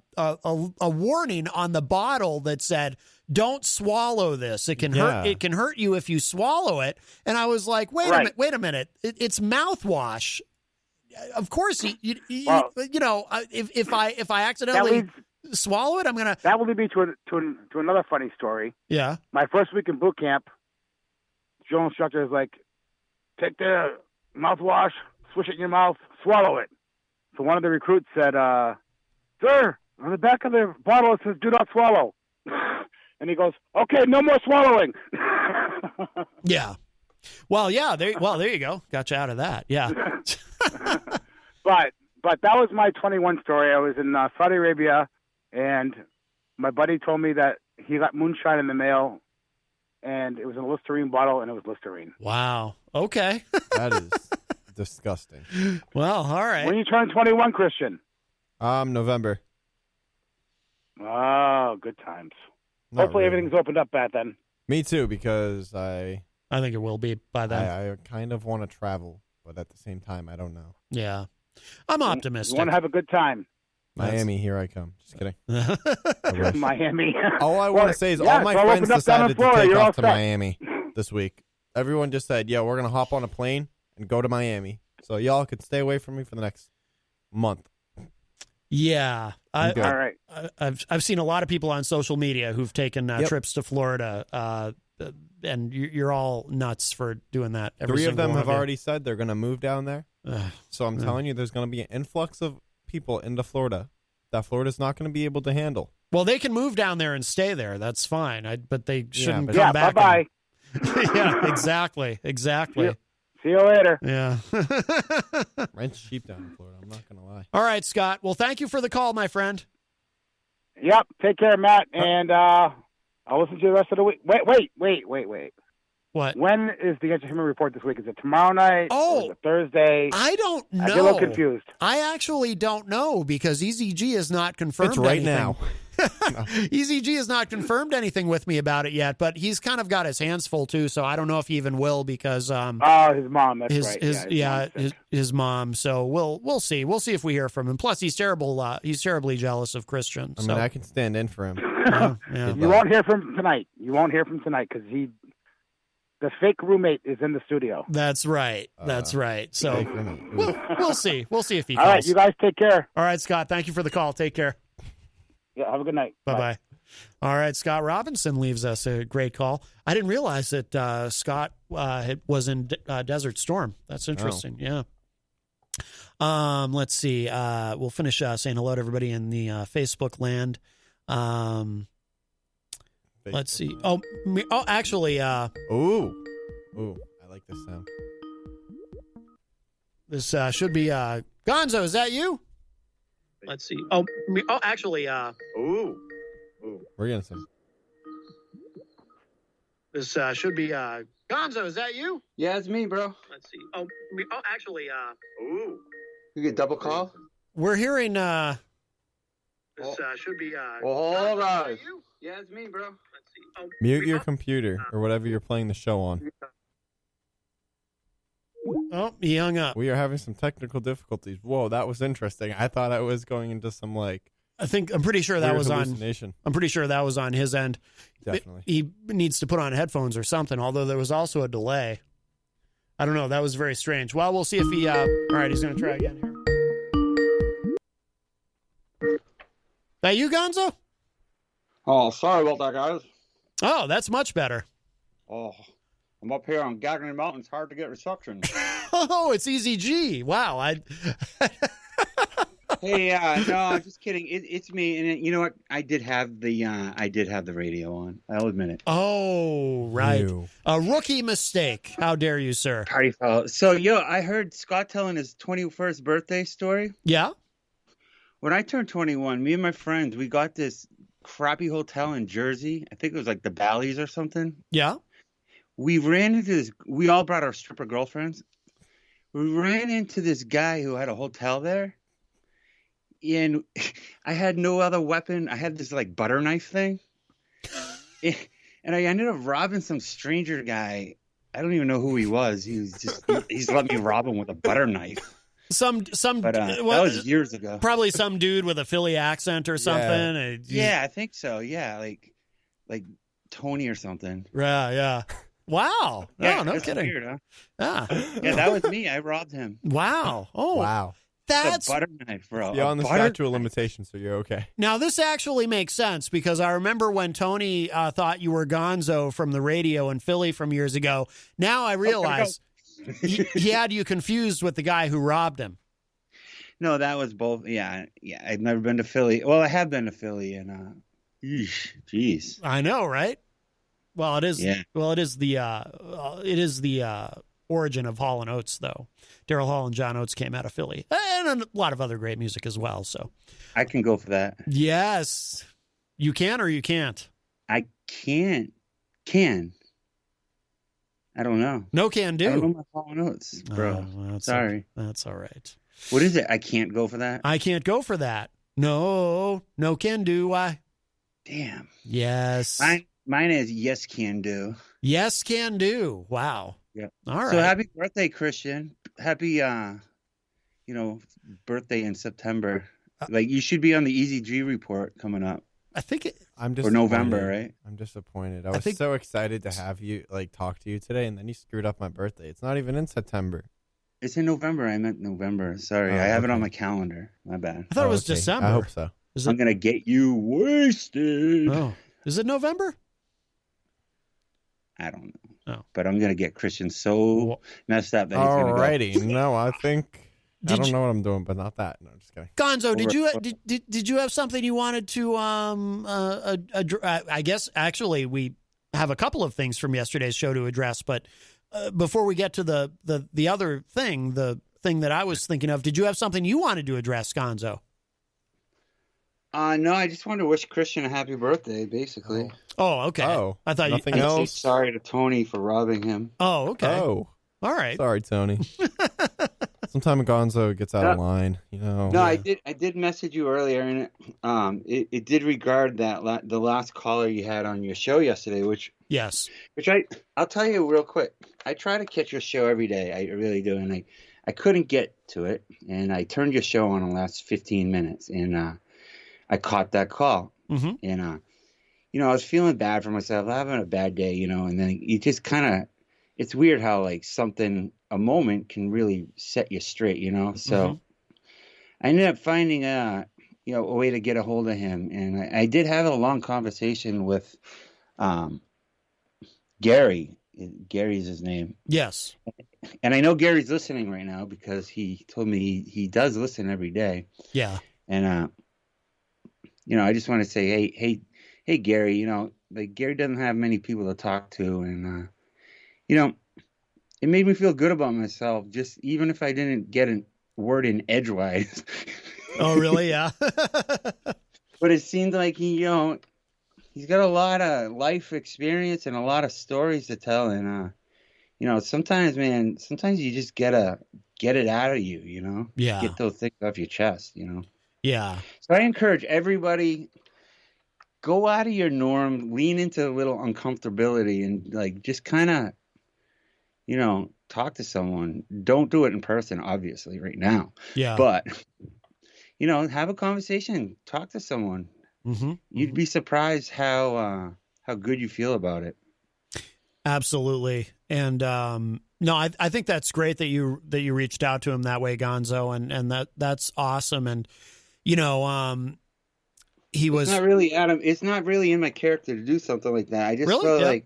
Speaker 1: warning on the bottle that said, "Don't swallow this. It can hurt. It can hurt you if you swallow it." And I was like, "Wait a minute. It's mouthwash. Of course, if I accidentally swallow it, I'm gonna."
Speaker 5: That will lead me to another funny story.
Speaker 1: Yeah.
Speaker 5: My first week in boot camp, drill instructor is like, "Take the mouthwash, swish it in your mouth, swallow it." So one of the recruits said, "Sir, on the back of the bottle it says do not swallow." And he goes, "Okay, no more swallowing."
Speaker 1: Yeah. Well, yeah. There you go. Got you out of that. Yeah.
Speaker 5: But that was my 21 story. I was in Saudi Arabia, and my buddy told me that he got moonshine in the mail, and it was in a Listerine bottle, and it was Listerine.
Speaker 1: Wow. Okay.
Speaker 2: That is disgusting.
Speaker 1: Well, all right.
Speaker 5: When you turn 21, Christian?
Speaker 2: November.
Speaker 5: Oh, good times.
Speaker 2: Not
Speaker 5: Hopefully
Speaker 2: really.
Speaker 5: everything's opened up back then.
Speaker 2: Me too, because I
Speaker 1: think it will be by then.
Speaker 2: I kind of want to travel, but at the same time, I don't know.
Speaker 1: Yeah. I'm optimistic.
Speaker 5: You want to have a good time.
Speaker 2: Miami, here I come. Just kidding.
Speaker 5: Miami.
Speaker 2: All I want to say is all my friends decided to take off to Miami this week. Everyone just said, yeah, we're going to hop on a plane and go to Miami. So y'all could stay away from me for the next month.
Speaker 1: Yeah.
Speaker 5: All right.
Speaker 1: I've seen a lot of people on social media who've taken trips to Florida, and you're all nuts for doing that.
Speaker 2: Three of them have already said they're going to move down there. So I'm telling you, there's going to be an influx of people into Florida that Florida's not going to be able to handle.
Speaker 1: Well, they can move down there and stay there. That's fine. But they shouldn't
Speaker 2: but
Speaker 1: come back.
Speaker 5: Bye-bye.
Speaker 1: Yeah, exactly.
Speaker 5: See you later.
Speaker 1: Yeah.
Speaker 2: Rent's cheap down in Florida. I'm not going to lie.
Speaker 1: All right, Scott. Well, thank you for the call, my friend.
Speaker 5: Yep. Take care, Matt. And I'll listen to you the rest of the week. Wait.
Speaker 1: What?
Speaker 5: When is the Entertainment Report this week? Is it tomorrow night?
Speaker 1: Oh.
Speaker 5: Or is it Thursday?
Speaker 1: I don't know.
Speaker 5: I get a little confused.
Speaker 1: I actually don't know because EZG has not confirmed
Speaker 2: It's right
Speaker 1: anything.
Speaker 2: now.
Speaker 1: EZG has not confirmed anything with me about it yet, but he's kind of got his hands full too, so I don't know if he even will because
Speaker 5: his mom, that's right.
Speaker 1: His mom. So we'll see. We'll see if we hear from him. Plus he's terribly jealous of Christian.
Speaker 2: I mean, I can stand in for him.
Speaker 1: Yeah.
Speaker 5: You won't hear from him tonight. Because the fake roommate is in the studio.
Speaker 1: That's right. So we'll see. We'll see if he calls.
Speaker 5: All right, you guys take care.
Speaker 1: All right, Scott. Thank you for the call. Take care.
Speaker 5: Yeah, have a good night.
Speaker 1: Bye-bye. All right, Scott Robinson leaves us a great call. I didn't realize that Scott was in Desert Storm. That's interesting. Yeah. Let's see. We'll finish saying hello to everybody in the Facebook land. Let's see. Actually.
Speaker 2: Ooh, I like this sound.
Speaker 1: This should be Gonzo. Is that you? Let's see. Actually.
Speaker 2: We're getting some.
Speaker 1: This should be Gonzo. Is that you?
Speaker 6: Yeah, it's me, bro.
Speaker 1: Let's see. Actually,
Speaker 6: Ooh. You get double call?
Speaker 1: we're hearing. This should be.
Speaker 6: Hold on. Yeah, it's me, bro. Let's
Speaker 2: see. Mute your computer or whatever you're playing the show on.
Speaker 1: Oh, he hung up.
Speaker 2: We are having some technical difficulties. Whoa, that was interesting. I thought I was going into some
Speaker 1: I'm pretty sure that was on. I'm pretty sure that was on his end.
Speaker 2: Definitely.
Speaker 1: He needs to put on headphones or something. Although there was also a delay. I don't know. That was very strange. Well, we'll see if he. All right, he's going to try again here. That you, Gonzo?
Speaker 6: Oh, sorry about that, guys.
Speaker 1: Oh, that's much better.
Speaker 6: Oh, I'm up here on Gagnon Mountain. It's hard to get reception.
Speaker 1: Oh, it's Easy G. Wow.
Speaker 6: Hey, no, I'm just kidding. It's me, and you know what? I did have the radio on. I'll admit it.
Speaker 1: Oh, right. A rookie mistake. How dare you, sir?
Speaker 6: Party foul. So, I heard Scott telling his 21st birthday story.
Speaker 1: Yeah.
Speaker 6: When I turned 21, me and my friends, we got this crappy hotel in Jersey. I think it was like the Bally's or something.
Speaker 1: Yeah.
Speaker 6: We ran into this. We all brought our stripper girlfriends. We ran into this guy who had a hotel there. And I had no other weapon. I had this like butter knife thing. And I ended up robbing some stranger guy. I don't even know who he was. He's let me rob him with a butter knife. But that was years ago.
Speaker 1: Probably some dude with a Philly accent or something.
Speaker 6: Yeah, I think so. Yeah, like Tony or something.
Speaker 1: Yeah. Wow.
Speaker 6: Yeah,
Speaker 1: no kidding.
Speaker 6: Weird, huh?
Speaker 1: Yeah,
Speaker 6: that was me. I robbed him.
Speaker 1: Wow. Oh,
Speaker 2: wow.
Speaker 1: That's
Speaker 6: a butter knife, bro.
Speaker 2: You're on the statute of limitations, so you're okay.
Speaker 1: Now, this actually makes sense because I remember when Tony thought you were Gonzo from the radio in Philly from years ago. Now I realize he had you confused with the guy who robbed him.
Speaker 6: No, that was both. Yeah. I've never been to Philly. Well, I have been to Philly, and jeez.
Speaker 1: I know, right? Well, it is. Yeah. Well, it is the origin of Hall & Oates, though. Daryl Hall and John Oates came out of Philly, and a lot of other great music as well. So
Speaker 6: I can go for that.
Speaker 1: Yes, you can or you can't.
Speaker 6: I can't. I don't know.
Speaker 1: No can do.
Speaker 6: I don't know my Hall & Oates, bro.
Speaker 1: Well,
Speaker 6: sorry.
Speaker 1: That's all right.
Speaker 6: What is it? I can't go for that.
Speaker 1: I can't go for that. No can do. Why?
Speaker 6: Damn.
Speaker 1: Yes.
Speaker 6: Mine is yes can do.
Speaker 1: Yes can do. Wow.
Speaker 6: Yeah.
Speaker 1: All right.
Speaker 6: So happy birthday, Christian. Happy, birthday in September. Like you should be on the Easy G report coming up.
Speaker 1: I think
Speaker 2: I'm
Speaker 6: or November, right?
Speaker 2: I'm disappointed. I was so excited to have you talk to you today, and then you screwed up my birthday. It's not even in September.
Speaker 6: It's in November. I meant November. Sorry, I have it on my calendar. My bad.
Speaker 1: I thought it was December.
Speaker 2: I hope so.
Speaker 6: I'm gonna get you wasted.
Speaker 1: Oh, is it November?
Speaker 6: I don't know.
Speaker 1: Oh.
Speaker 6: But I'm gonna get Christian so messed up that he's gonna go.
Speaker 2: Alrighty. No, I think I don't know what I'm doing, but not that. No, I'm just kidding.
Speaker 1: Gonzo, did you have something you wanted to I guess actually we have a couple of things from yesterday's show to address, but before we get to the other thing, the thing that I was thinking of, did you have something you wanted to address, Gonzo?
Speaker 6: No, I just wanted to wish Christian a happy birthday, basically.
Speaker 1: Oh, okay.
Speaker 2: Oh,
Speaker 1: I thought
Speaker 2: nothing
Speaker 1: you.
Speaker 2: else.
Speaker 6: Sorry to Tony for robbing him.
Speaker 1: Oh, okay.
Speaker 2: Oh,
Speaker 1: all right.
Speaker 2: Sorry, Tony. Sometimes Gonzo gets out of line,
Speaker 6: No, I did message you earlier, and it did regard that the last caller you had on your show yesterday, which I'll tell you real quick. I try to catch your show every day. I really do, and I couldn't get to it, and I turned your show on the last 15 minutes, and I caught that call, and I was feeling bad for myself, having a bad day, and then you just kind of, it's weird how a moment can really set you straight, So I ended up finding a way to get a hold of him, and I did have a long conversation with Gary. Gary's his name.
Speaker 1: Yes.
Speaker 6: And I know Gary's listening right now because he told me he does listen every day.
Speaker 1: Yeah.
Speaker 6: And I just want to say, hey, Gary, Gary doesn't have many people to talk to. And, it made me feel good about myself, just even if I didn't get a word in edgewise.
Speaker 1: Oh, really? Yeah.
Speaker 6: But it seemed like he he's got a lot of life experience and a lot of stories to tell. And sometimes, man, you just gotta get it out of you.
Speaker 1: Yeah.
Speaker 6: Get those things off your chest.
Speaker 1: Yeah.
Speaker 6: So I encourage everybody, go out of your norm, lean into a little uncomfortability, and like just kind of, talk to someone. Don't do it in person, obviously, right now.
Speaker 1: Yeah.
Speaker 6: But have a conversation, talk to someone.
Speaker 1: Mm-hmm.
Speaker 6: You'd be surprised how good you feel about it.
Speaker 1: Absolutely. And no, I think that's great that you reached out to him that way, Gonzo, and that's awesome. And he was,
Speaker 6: it's not really, Adam, it's not really in my character to do something like that. I just
Speaker 1: really?
Speaker 6: felt
Speaker 1: Yeah.
Speaker 6: like,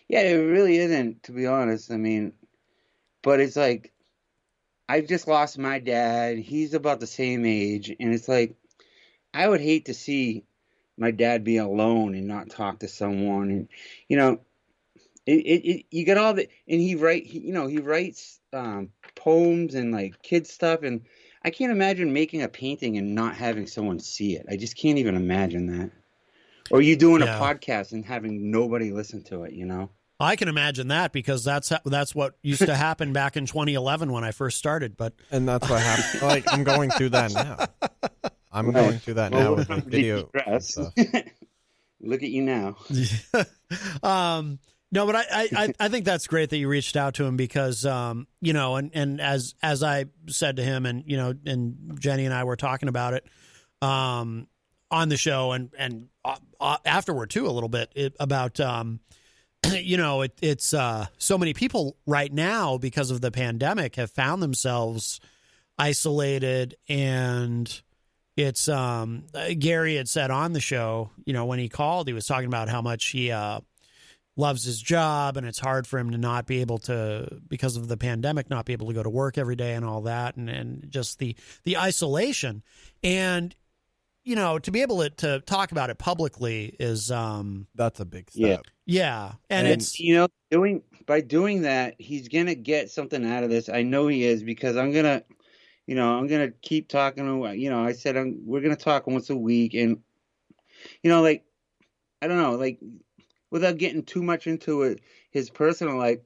Speaker 6: yeah, it really isn't, to be honest. I mean, but it's like, I just lost my dad. He's about the same age, and it's like, I would hate to see my dad be alone and not talk to someone. And you get all the, and he writes poems and like kid stuff, and I can't imagine making a painting and not having someone see it. I just can't even imagine that. Or you doing a podcast and having nobody listen to it.
Speaker 1: I can imagine that, because that's what used to happen back in 2011 when I first started.
Speaker 2: And that's what happened. Like, I'm going through that now. I'm going through that now with my video stuff.
Speaker 6: Look at you now.
Speaker 1: No, but I think that's great that you reached out to him, because and as I said to him, and Jenny and I were talking about it on the show and afterward too, a little bit about it's so many people right now, because of the pandemic, have found themselves isolated. And it's Gary had said on the show, when he called, he was talking about how much he loves his job, and it's hard for him to not be able to, because of the pandemic, not be able to go to work every day and all that, and just the isolation. And to be able to talk about it publicly is
Speaker 2: that's a big step.
Speaker 1: Yeah. And it's
Speaker 6: by doing that, he's gonna get something out of this. I know he is, because I'm gonna keep talking. I said we're gonna talk once a week, and like, I don't know, like, without getting too much into it, his personal life,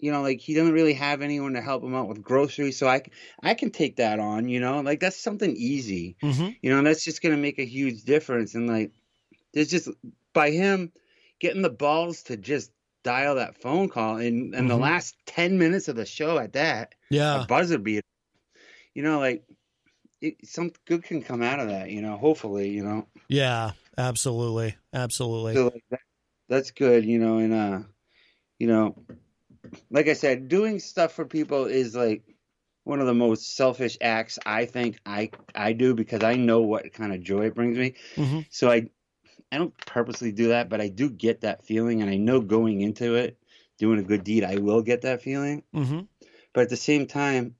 Speaker 6: like, he doesn't really have anyone to help him out with groceries, so I can take that on, like, that's something easy,
Speaker 1: mm-hmm.
Speaker 6: That's just gonna make a huge difference. And like, there's just, by him getting the balls to just dial that phone call, and
Speaker 1: mm-hmm.
Speaker 6: the last 10 minutes of the show at that, a buzzer beat, like, some good can come out of that, hopefully,
Speaker 1: Yeah, absolutely.
Speaker 6: So like that's good, and like I said, doing stuff for people is like one of the most selfish acts I think I do, because I know what kind of joy it brings me.
Speaker 1: Mm-hmm.
Speaker 6: So I don't purposely do that, but I do get that feeling, and I know going into it, doing a good deed, I will get that feeling.
Speaker 1: Mm-hmm.
Speaker 6: But at the same time,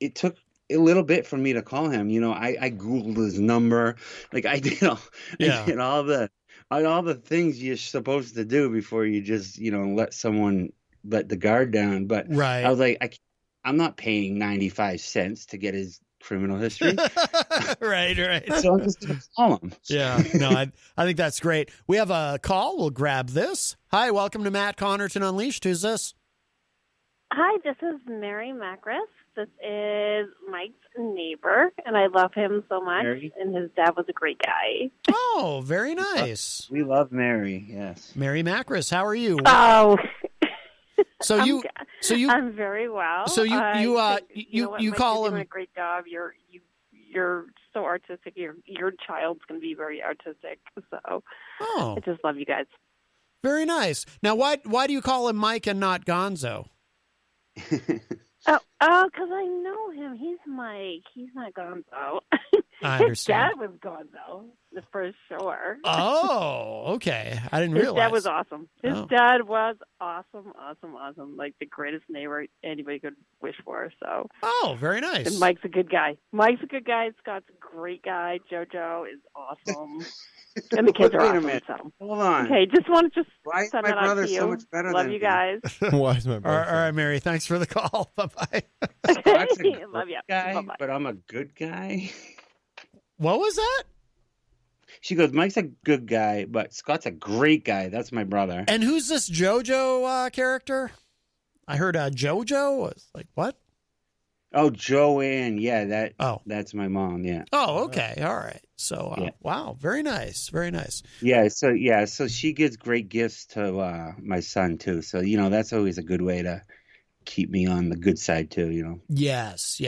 Speaker 6: it took a little bit for me to call him. I Googled his number, like I did all the things you're supposed to do before you just let the guard down. But
Speaker 1: right.
Speaker 6: I was like, I'm not paying 95 cents to get his criminal history.
Speaker 1: right.
Speaker 6: So I'm just gonna call him.
Speaker 1: Yeah, no, I think that's great. We have a call. We'll grab this. Hi, welcome to Matt Connarton Unleashed. Who's this?
Speaker 7: Hi, this is Mary Makris. This is Mike's neighbor, and I love him so much.
Speaker 6: Mary?
Speaker 7: And his dad was a great guy.
Speaker 1: Oh, very nice.
Speaker 6: We love Mary. Yes,
Speaker 1: Mary Makris. How are you?
Speaker 7: Oh,
Speaker 1: I'm
Speaker 7: very well.
Speaker 1: So you call him
Speaker 7: doing a great job. You're so artistic. Your child's going to be very artistic. So I just love you guys.
Speaker 1: Very nice. Now, why do you call him Mike and not Gonzo?
Speaker 7: Because I know him. He's Mike. He's not Gonzo.
Speaker 1: I understand.
Speaker 7: His dad was Gonzo, for sure.
Speaker 1: Oh, okay. I didn't realize.
Speaker 7: His dad was awesome. His dad was awesome. Like the greatest neighbor anybody could wish for. So.
Speaker 1: Oh, very nice.
Speaker 7: And Mike's a good guy. Scott's a great guy. JoJo is awesome. And the kids are awesome.
Speaker 6: Minute.
Speaker 7: So.
Speaker 6: Hold on.
Speaker 7: Okay, just want to
Speaker 6: Why is
Speaker 7: send
Speaker 6: my
Speaker 7: that out
Speaker 6: brother
Speaker 7: to you.
Speaker 6: so much better
Speaker 7: Love
Speaker 6: than
Speaker 7: you
Speaker 6: me?
Speaker 7: guys.
Speaker 2: Why is my brother?
Speaker 1: All right, Mary. Thanks for the call. Bye-bye.
Speaker 6: Scott's a
Speaker 7: Love you.
Speaker 6: guy,
Speaker 7: Bye-bye.
Speaker 6: but I'm a good guy.
Speaker 1: What was that?
Speaker 6: She goes, Mike's a good guy, but Scott's a great guy. That's my brother.
Speaker 1: And who's this JoJo character? I heard JoJo was like, what?
Speaker 6: Oh, Joanne. Yeah, that's my mom. Yeah.
Speaker 1: Oh, okay. All right. So, wow. Very nice. Very nice.
Speaker 6: Yeah. So she gives great gifts to my son too. So, that's always a good way to keep me on the good side too,
Speaker 1: Yes.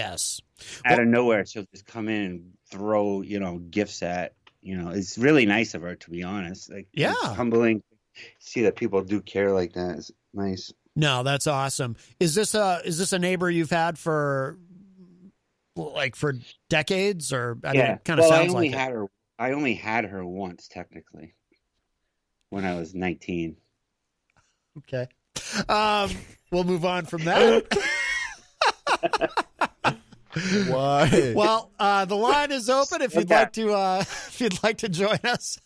Speaker 6: Out of nowhere, she'll just come in and throw, gifts at, it's really nice of her, to be honest. Like,
Speaker 1: yeah.
Speaker 6: It's humbling. See that people do care like that. It's nice.
Speaker 1: No, that's awesome. Is this a neighbor you've had for decades, or I mean, it kind of sounds like it.
Speaker 6: I only had her once, technically, when I was 19.
Speaker 1: Okay, we'll move on from that.
Speaker 2: Why?
Speaker 1: Well, the line is open if you'd like to join us.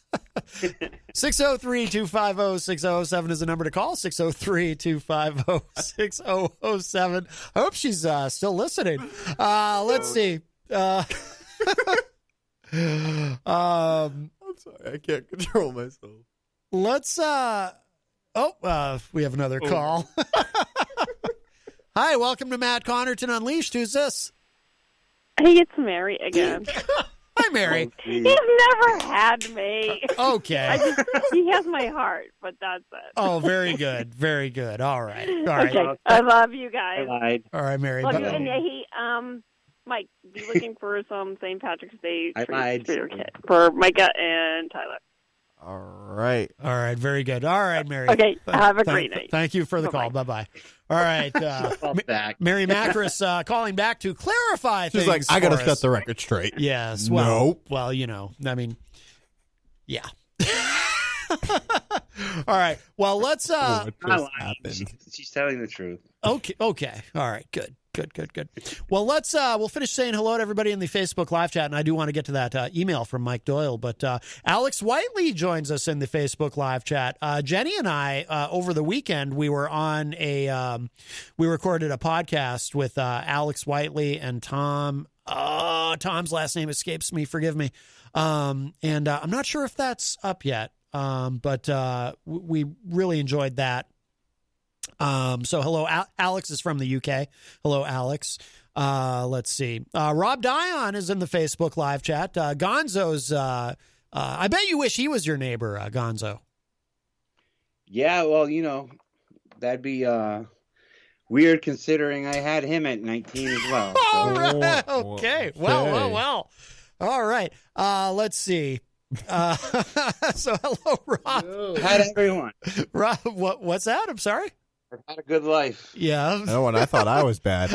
Speaker 1: 603-250-6007 is the number to call. 603-250-6007. I hope she's still listening. Let's see.
Speaker 2: I'm sorry, I can't control myself.
Speaker 1: Let's we have another call. Hi, welcome to Matt Connarton Unleashed. Who's this?
Speaker 7: Hey, it's Mary again.
Speaker 1: Hi, Mary.
Speaker 7: He's never had me.
Speaker 1: Okay.
Speaker 7: He has my heart, but that's it.
Speaker 1: Oh, very good. Very good. All right.
Speaker 7: Okay. I love you guys.
Speaker 1: All right, Mary.
Speaker 7: Love you. And Mike, be looking for some St. Patrick's Day treats for Micah and Tyler.
Speaker 2: All right.
Speaker 1: Very good. All right, Mary.
Speaker 7: Okay. Have a great night.
Speaker 1: Thank you for the call. Bye-bye. All right. Mary Makris calling back to clarify things.
Speaker 2: She's like, I got to set the record straight.
Speaker 1: Yes. Well,
Speaker 2: nope.
Speaker 1: Well, I mean, yeah. All right. Well, let's.
Speaker 6: She's telling the truth.
Speaker 1: Okay. All right. Good. Well, we'll finish saying hello to everybody in the Facebook live chat, and I do want to get to that email from Mike Doyle, but Alex Whiteley joins us in the Facebook live chat. Jenny and I, over the weekend, we were on we recorded a podcast with Alex Whiteley and Tom. Tom's last name escapes me. Forgive me. And I'm not sure if that's up yet, but we really enjoyed that. So hello, Alex is from the UK. Hello, Alex. Let's see. Rob Dion is in the Facebook live chat. Gonzo's, I bet you wish he was your neighbor, Gonzo.
Speaker 6: Yeah, well, that'd be weird considering I had him at 19 as well. So.
Speaker 1: All right. Okay. Well. All right. Let's see. So hello, Rob.
Speaker 6: Hi to everyone.
Speaker 1: Rob, what's that? I'm sorry.
Speaker 6: I've had a good life.
Speaker 1: Yeah.
Speaker 2: No, and I thought I was bad.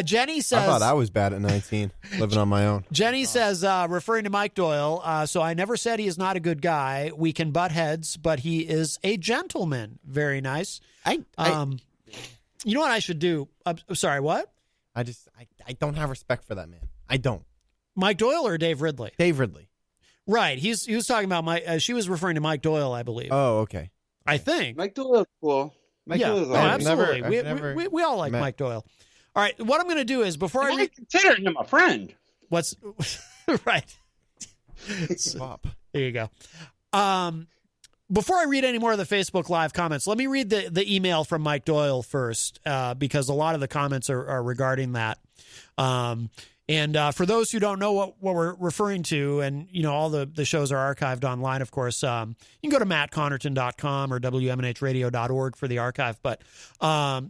Speaker 1: Jenny says...
Speaker 2: I thought I was bad at 19, living on my own.
Speaker 1: Jenny says, referring to Mike Doyle, so I never said he is not a good guy. We can butt heads, but he is a gentleman. Very nice. You know what I should do? Sorry, what?
Speaker 2: I don't have respect for that man. I don't.
Speaker 1: Mike Doyle or Dave Ridley?
Speaker 2: Dave Ridley.
Speaker 1: Right. He was talking about Mike. She was referring to Mike Doyle, I believe.
Speaker 2: Oh, okay.
Speaker 1: I think.
Speaker 6: Mike Doyle's cool.
Speaker 1: Absolutely. We all like Mike Doyle. All right. What I'm going to do is before I
Speaker 6: consider him a friend.
Speaker 1: What's right?
Speaker 2: Swap.
Speaker 1: There you go. Before I read any more of the Facebook Live comments, let me read the email from Mike Doyle first, because a lot of the comments are regarding that. And for those who don't know what we're referring to, and, all the shows are archived online, of course, you can go to mattconnerton.com or WMNHradio.org for the archive. But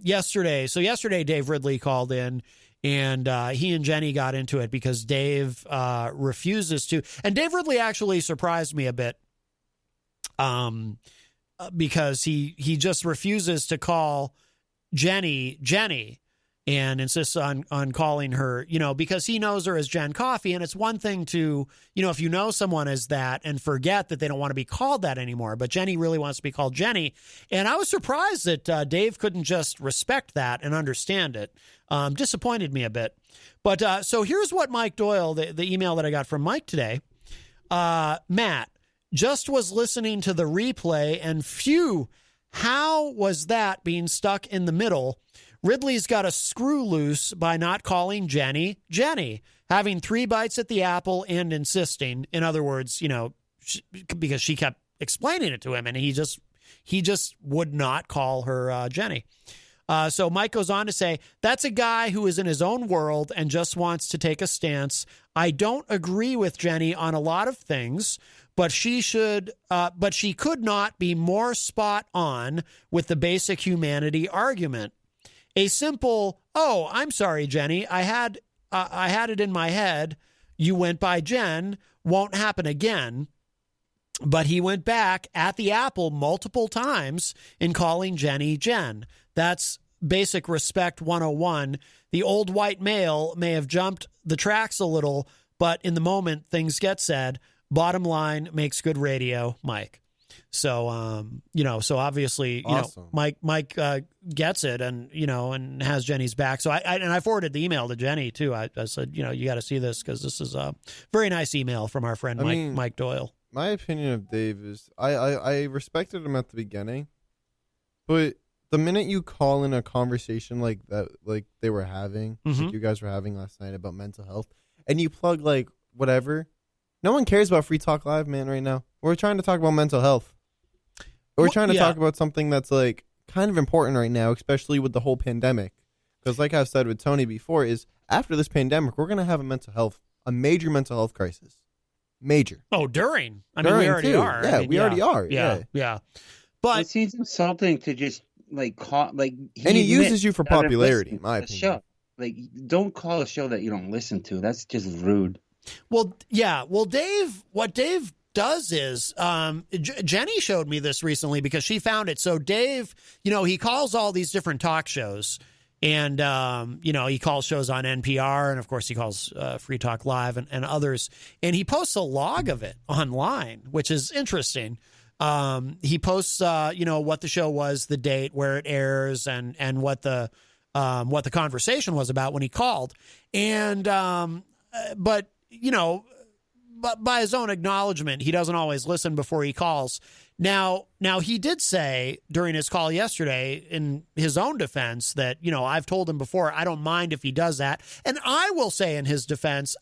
Speaker 1: yesterday, Dave Ridley called in, and he and Jenny got into it because Dave refuses to. And Dave Ridley actually surprised me a bit, because he just refuses to call Jenny, and insists on calling her, because he knows her as Jen Coffee. And it's one thing to, if you know someone as that and forget that they don't want to be called that anymore. But Jenny really wants to be called Jenny. And I was surprised that Dave couldn't just respect that and understand it. Disappointed me a bit. But so here's what Mike Doyle, the email that I got from Mike today. Matt, just was listening to the replay, and phew, how was that being stuck in the middle? Ridley's got a screw loose by not calling Jenny. having 3 bites at the apple and insisting. In other words, because she kept explaining it to him, and he just would not call her Jenny. So Mike goes on to say, that's a guy who is in his own world and just wants to take a stance. I don't agree with Jenny on a lot of things, but she could not be more spot on with the basic humanity argument. A simple, "Oh, I'm sorry, Jenny. I had it in my head. You went by Jen. Won't happen again." But he went back at the apple multiple times in calling Jenny Jen. That's basic respect 101. The old white male may have jumped the tracks a little, but in the moment, things get said. Bottom line, makes good radio, Mike. So, so obviously,
Speaker 2: awesome.
Speaker 1: Mike gets it and has Jenny's back. So I forwarded the email to Jenny too. I said, you got to see this because this is a very nice email from our friend Mike Doyle.
Speaker 2: My opinion of Dave is I respected him at the beginning, but the minute you call in a conversation like that, like they were having, like you guys were having last night about mental health, and you plug like whatever, no one cares about Free Talk Live, man, right now. We're trying to talk about mental health. We're trying to talk about something that's like kind of important right now, especially with the whole pandemic. Because like I've said with Tony before, is after this pandemic, we're going to have a major mental health crisis. Major.
Speaker 1: Oh, during. We already are.
Speaker 2: Yeah, we already are.
Speaker 1: Yeah. But
Speaker 6: it seems insulting to just call
Speaker 2: he uses you for popularity, in my opinion.
Speaker 6: Show. Don't call a show that you don't listen to. That's just rude.
Speaker 1: Well, yeah. Well, what Dave does is, Jenny showed me this recently because she found it. So Dave, he calls all these different talk shows, and, he calls shows on NPR, and of course he calls Free Talk Live and others, and he posts a log of it online, which is interesting. He posts, what the show was, the date, where it airs, and what the conversation was about when he called. And, but by his own acknowledgement, he doesn't always listen before he calls. Now he did say during his call yesterday, in his own defense, that, I've told him before, I don't mind if he does that. And I will say in his defense,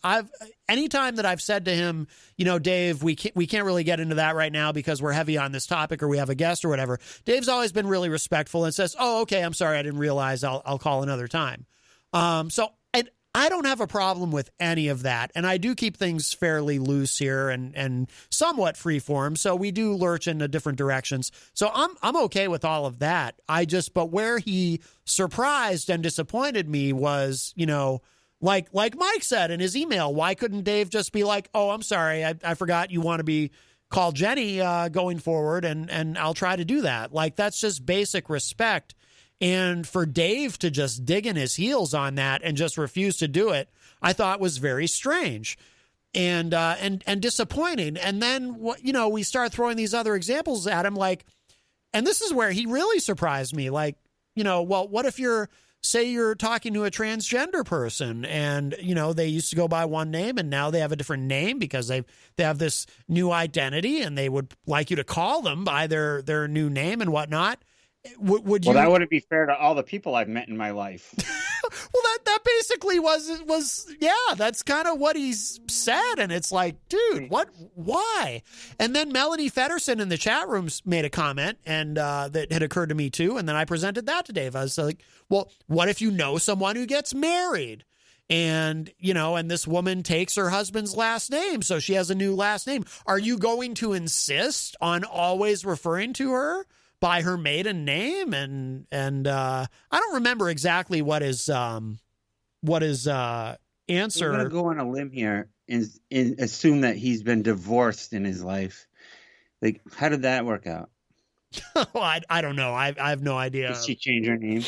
Speaker 1: anytime that I've said to him, Dave, we can't really get into that right now because we're heavy on this topic or we have a guest or whatever, Dave's always been really respectful and says, "Oh, okay, I'm sorry, I didn't realize, I'll call another time." So I don't have a problem with any of that. And I do keep things fairly loose here and somewhat freeform. So we do lurch into different directions. So I'm okay with all of that. But where he surprised and disappointed me was, like Mike said in his email, why couldn't Dave just be like, "Oh, I'm sorry, I forgot you want to be called Jenny going forward, and I'll try to do that." That's just basic respect. And for Dave to just dig in his heels on that and just refuse to do it, I thought was very strange and disappointing. And then, we start throwing these other examples at him, and this is where he really surprised me. Well, what if you're talking to a transgender person and, they used to go by one name and now they have a different name because they have this new identity and they would like you to call them by their new name and whatnot. Would you?
Speaker 6: Well, that wouldn't be fair to all the people I've met in my life.
Speaker 1: Well, that basically was that's kind of what he's said, and it's like, dude, why? And then Melanie Feddersen in the chat rooms made a comment, and that had occurred to me too, and then I presented that to Dave. I was like, well, what if you know someone who gets married? And, and this woman takes her husband's last name, so she has a new last name. Are you going to insist on always referring to her by her maiden name? And I don't remember exactly what his answer.
Speaker 6: I'm going to go on a limb here and assume that he's been divorced in his life. How did that work out?
Speaker 1: Well, I don't know. I have no idea.
Speaker 6: Did she change her name?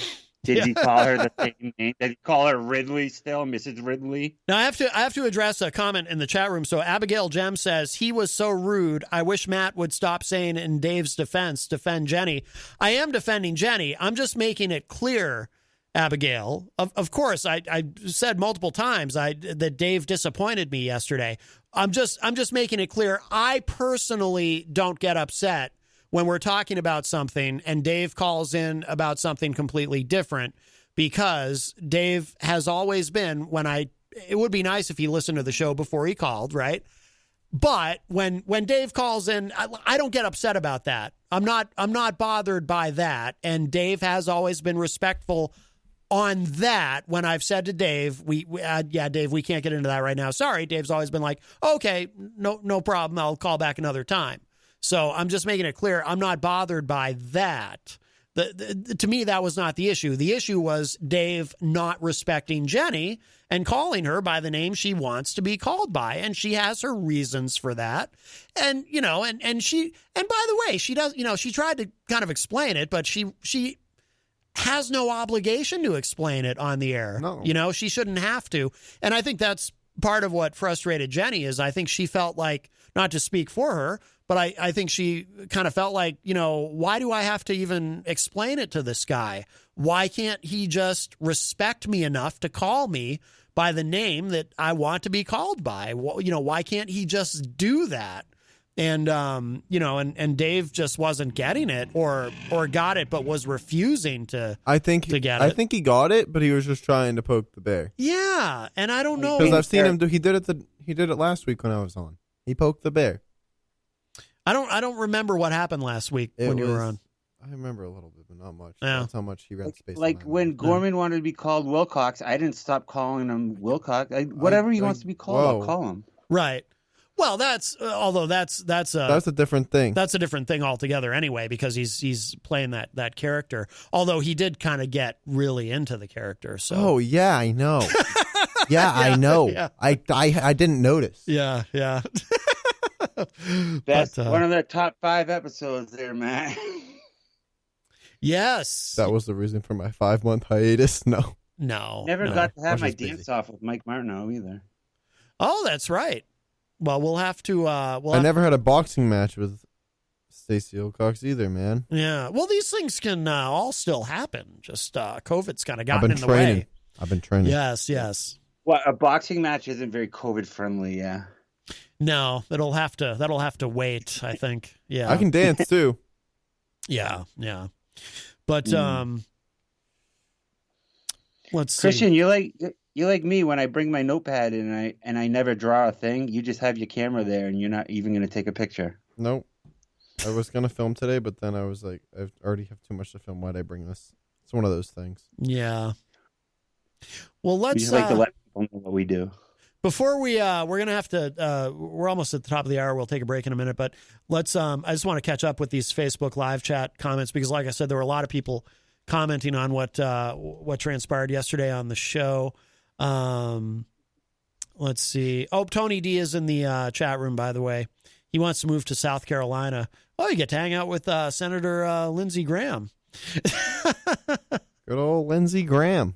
Speaker 6: Did he call her the same name? Did he call her Ridley still, Mrs. Ridley?
Speaker 1: Now, I have to address a comment in the chat room. So Abigail Jem says, he was so rude. I wish Matt would stop saying in Dave's defense, defend Jenny. I am defending Jenny. I'm just making it clear, Abigail. Of course, I said multiple times that Dave disappointed me yesterday. I'm just making it clear. I personally don't get upset when we're talking about something and Dave calls in about something completely different, because Dave has always been, when I it would be nice if he listened to the show before he called, right? But when Dave calls in, I don't get upset about that. I'm not bothered by that. And Dave has always been respectful on that. When I've said to Dave, Dave, we can't get into that right now. Sorry. Dave's always been like, okay, no problem. I'll call back another time. So I'm just making it clear. I'm not bothered by that. To me, that was not the issue. The issue was Dave not respecting Jenny and calling her by the name she wants to be called by. And she has her reasons for that. And, and by the way, she does, she tried to kind of explain it, but she has no obligation to explain it on the air. No. She shouldn't have to. And I think that's part of what frustrated Jenny is I think she felt like, not to speak for her, but I think she kind of felt like, why do I have to even explain it to this guy? Why can't he just respect me enough to call me by the name that I want to be called by? Why can't he just do that? And, and Dave just wasn't getting it or got it, but was refusing to get it.
Speaker 2: I think he got it, but he was just trying to poke the bear.
Speaker 1: Yeah. And I don't know.
Speaker 2: Because I've seen him do, he did it last week when I was on. He poked the bear.
Speaker 1: I don't remember what happened last week when you were on.
Speaker 2: I remember a little bit, but not much.
Speaker 1: Yeah.
Speaker 2: That's how much he rents space.
Speaker 6: Like when Gorman wanted to be called Wilcox, I didn't stop calling him Wilcox. Whatever he wants to be called, I'll call him.
Speaker 1: Right. Well, that's
Speaker 2: a different thing.
Speaker 1: That's a different thing altogether anyway, because he's playing that character. Although he did kind of get really into the character. So.
Speaker 2: Oh yeah, I know. Yeah, I know.
Speaker 1: Yeah.
Speaker 2: I didn't notice.
Speaker 1: Yeah.
Speaker 6: That's one of the top 5 episodes there, Matt.
Speaker 1: Yes.
Speaker 2: That was the reason for my 5-month hiatus. No.
Speaker 6: Never got to have my dance off with Mike Martineau either.
Speaker 1: Oh, that's right. Well, we'll have to.
Speaker 2: I never had a boxing match with Stacey Wilcox either, man.
Speaker 1: Yeah. Well, these things can all still happen. Just COVID's kind of gotten in the way.
Speaker 2: I've been training.
Speaker 1: Yes.
Speaker 6: Well, a boxing match isn't very COVID friendly. Yeah.
Speaker 1: No, that'll have to wait, I think. Yeah.
Speaker 2: I can dance too.
Speaker 1: Yeah. But let's see.
Speaker 6: Christian, you're like me when I bring my notepad and I never draw a thing. You just have your camera there and you're not even going to take a picture.
Speaker 2: Nope. I was going to film today, but then I was like, I already have too much to film. Why'd I bring this? It's one of those things.
Speaker 1: Yeah. Well, let's
Speaker 6: we just like to let people know what we do.
Speaker 1: Before we're going to have to, we're almost at the top of the hour. We'll take a break in a minute, but let's, I just want to catch up with these Facebook live chat comments because like I said, there were a lot of people commenting on what transpired yesterday on the show. Let's see. Oh, Tony D is in the chat room, by the way. He wants to move to South Carolina. Oh, you get to hang out with Senator Lindsey Graham.
Speaker 2: Good old Lindsey Graham.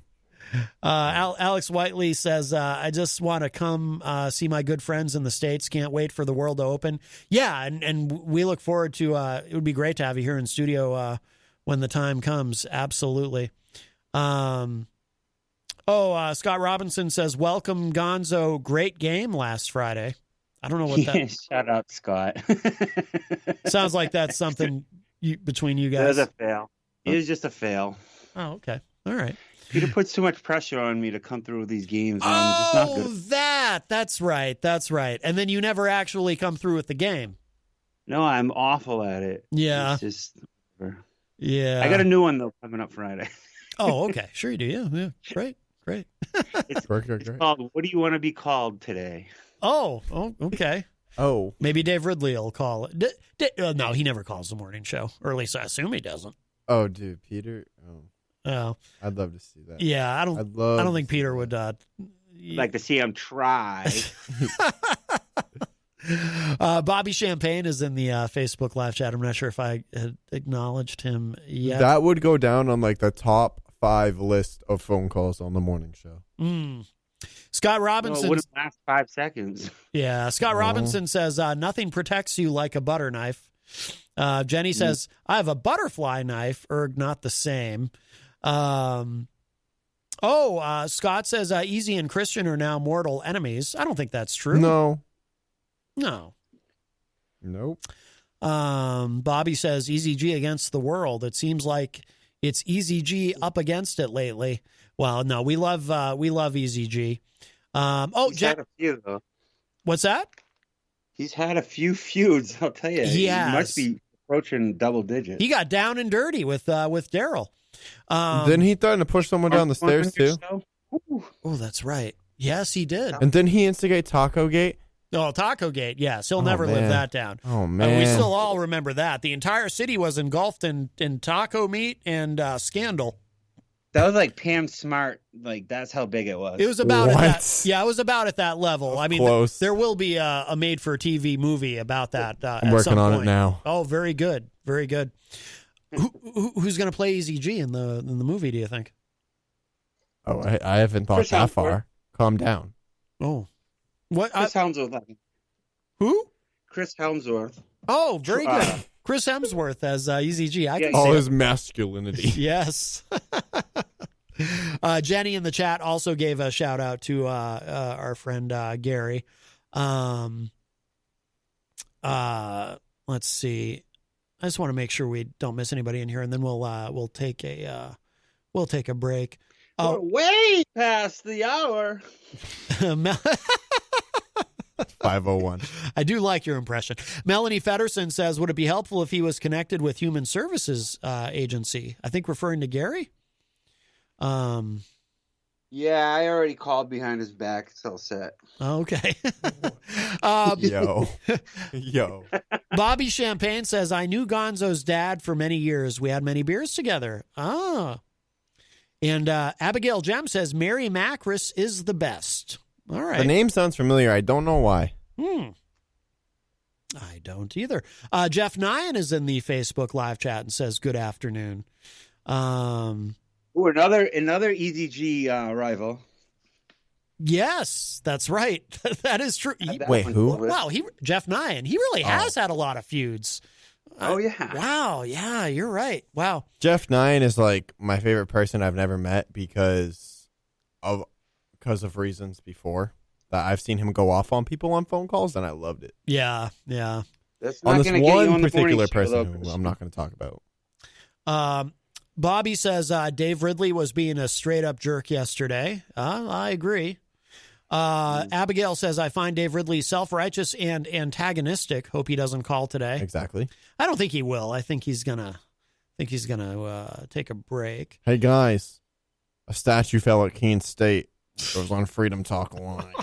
Speaker 1: Alex Whiteley says, I just want to come see my good friends in the States. Can't wait for the world to open. Yeah, and we look forward to it would be great to have you here in studio when the time comes. Absolutely. Scott Robinson says, welcome, Gonzo. Great game last Friday. I don't know what that is.
Speaker 6: Shut up, Scott.
Speaker 1: Sounds like that's something between you guys.
Speaker 6: It was a fail. It was just a fail.
Speaker 1: Oh, okay. All right.
Speaker 6: Peter puts too much pressure on me to come through with these games. And I'm just not good.
Speaker 1: That's right. And then you never actually come through with the game.
Speaker 6: No, I'm awful at it.
Speaker 1: Yeah.
Speaker 6: It's just,
Speaker 1: yeah.
Speaker 6: I got a new one, though, coming up Friday.
Speaker 1: Oh, okay. Sure you do. Yeah. Great.
Speaker 6: It's called, what do you want to be called today?
Speaker 1: Oh, okay.
Speaker 2: Oh.
Speaker 1: Maybe Dave Ridley will call it. No, he never calls the morning show. Or at least I assume he doesn't.
Speaker 2: Oh, dude, Peter?
Speaker 1: Oh.
Speaker 2: I'd love to see that.
Speaker 1: Yeah, I don't think Peter would
Speaker 6: like to see him try.
Speaker 1: Bobby Champagne is in the Facebook live chat. I'm not sure if I had acknowledged him yet.
Speaker 2: That would go down on like the top 5 list of phone calls on the morning show.
Speaker 1: Scott Robinson.
Speaker 6: It wouldn't last 5 seconds.
Speaker 1: Yeah, Scott Robinson says nothing protects you like a butter knife. Jenny says I have a butterfly knife, not the same. Scott says Easy and Christian are now mortal enemies. I don't think that's true.
Speaker 2: No.
Speaker 1: Nope. Bobby says Easy G against the world. It seems like it's Easy G up against it lately. Well, no, we love Easy G.
Speaker 6: He's had a few, though.
Speaker 1: What's that?
Speaker 6: He's had a few feuds, I'll tell you.
Speaker 1: He
Speaker 6: must be approaching double digits.
Speaker 1: He got down and dirty with Daryl.
Speaker 2: Then he threatened to push someone down the stairs, too.
Speaker 1: Oh, that's right. Yes, he did.
Speaker 2: And then he instigate Taco Gate.
Speaker 1: Oh, Taco Gate. Yes, he'll never live that down.
Speaker 2: Oh, man.
Speaker 1: We still all remember that. The entire city was engulfed in taco meat and scandal.
Speaker 6: That was like Pam Smart. Like, that's how big it was.
Speaker 1: It was about at that. Yeah, it was about at that level. I mean,
Speaker 2: close.
Speaker 1: There will be a made-for-TV movie about that.
Speaker 2: I'm working on it now.
Speaker 1: Oh, very good, very good. Who's going to play Easy G in the movie? Do you think?
Speaker 2: Oh, I haven't thought that far. Calm down.
Speaker 1: Oh, what?
Speaker 6: Chris Helmsworth.
Speaker 1: Who?
Speaker 6: Chris Helmsworth.
Speaker 1: Oh, very good. Chris Hemsworth as Easy G. I can see
Speaker 2: all
Speaker 1: it.
Speaker 2: His masculinity.
Speaker 1: Yes. Jenny in the chat also gave a shout out to our friend Gary. Let's see. I just want to make sure we don't miss anybody in here, and then we'll take a break.
Speaker 6: We're way past the hour.
Speaker 2: 5:01.
Speaker 1: I do like your impression. Melanie Fedderson says, would it be helpful if he was connected with Human Services Agency? I think referring to Gary.
Speaker 6: Yeah, I already called behind his back. It's all set.
Speaker 1: Okay.
Speaker 2: Yo.
Speaker 1: Bobby Champagne says, I knew Gonzo's dad for many years. We had many beers together. Ah. And Abigail Jem says, Mary Makris is the best. All right.
Speaker 2: The name sounds familiar. I don't know why.
Speaker 1: I don't either. Jeff Nyan is in the Facebook live chat and says, good afternoon.
Speaker 6: Ooh, another Easy G rival.
Speaker 1: Yes, that's right. That is true.
Speaker 2: Wait, who?
Speaker 1: Wow, Jeff Nyan. He really has had a lot of feuds.
Speaker 6: Oh, yeah.
Speaker 1: Wow, yeah, you're right. Wow.
Speaker 2: Jeff Nyan is like my favorite person I've never met because of reasons before that I've seen him go off on people on phone calls, and I loved it.
Speaker 1: Yeah, yeah.
Speaker 6: That's
Speaker 2: on
Speaker 6: not
Speaker 2: this
Speaker 6: one
Speaker 2: particular person who I'm not going to talk about.
Speaker 1: Bobby says Dave Ridley was being a straight-up jerk yesterday. I agree. Abigail says, I find Dave Ridley self-righteous and antagonistic. Hope he doesn't call today.
Speaker 2: Exactly.
Speaker 1: I don't think he will. I think he's gonna take a break.
Speaker 2: Hey, guys. A statue fell at Keene State. It was on Freedom Talk Line.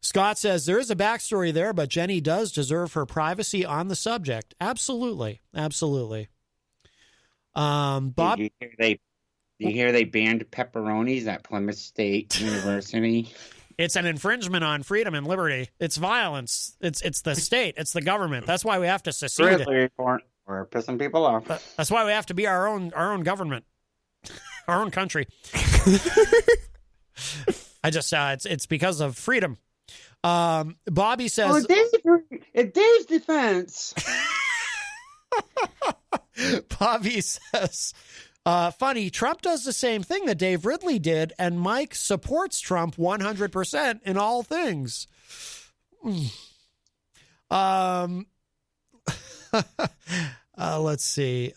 Speaker 1: Scott says, there is a backstory there, but Jenny does deserve her privacy on the subject. Absolutely. Absolutely. Bob,
Speaker 6: Do you hear they banned pepperonis at Plymouth State University?
Speaker 1: It's an infringement on freedom and liberty. It's violence. It's the state. It's the government. That's why we have to secede.
Speaker 6: We're pissing people off.
Speaker 1: That's why we have to be our own government, our own country. I just it's because of freedom. Bobby says,
Speaker 6: in Dave's defense.
Speaker 1: Bobby says, funny, Trump does the same thing that Dave Ridley did, and Mike supports Trump 100% in all things. Let's see.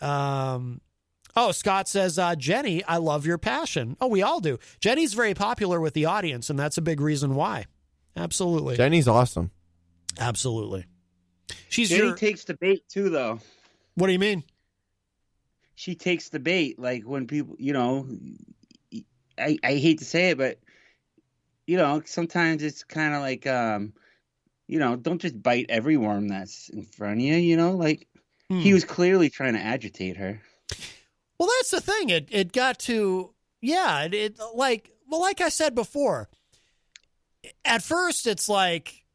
Speaker 1: Scott says, Jenny, I love your passion. Oh, we all do. Jenny's very popular with the audience, and that's a big reason why. Absolutely.
Speaker 2: Jenny's awesome.
Speaker 1: Absolutely.
Speaker 6: Jenny takes the bait, too, though.
Speaker 1: What do you mean?
Speaker 6: She takes the bait. Like, when people, I hate to say it, but, sometimes it's kind of like, don't just bite every worm that's in front of you, He was clearly trying to agitate her.
Speaker 1: Well, that's the thing. It got to, like I said before, at first it's like,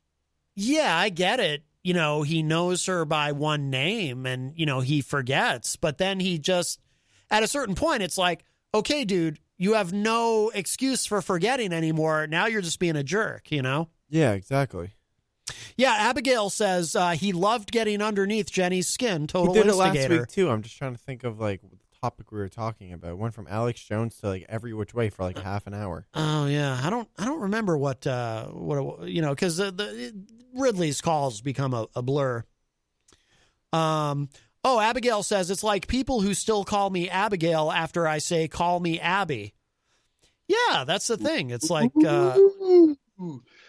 Speaker 1: yeah, I get it. He knows her by one name and, he forgets. But then he just, at a certain point, it's like, okay, dude, you have no excuse for forgetting anymore. Now you're just being a jerk,
Speaker 2: Yeah, exactly.
Speaker 1: Yeah, Abigail says he loved getting underneath Jenny's skin. Total
Speaker 2: he did
Speaker 1: instigator.
Speaker 2: it last week, too. I'm just trying to think of, the topic we were talking about. It went from Alex Jones to, every which way for, half an hour.
Speaker 1: Oh, yeah. I don't remember what because Ridley's calls become a blur. Abigail says, it's like people who still call me Abigail after I say, call me Abby. Yeah, that's the thing. It's like,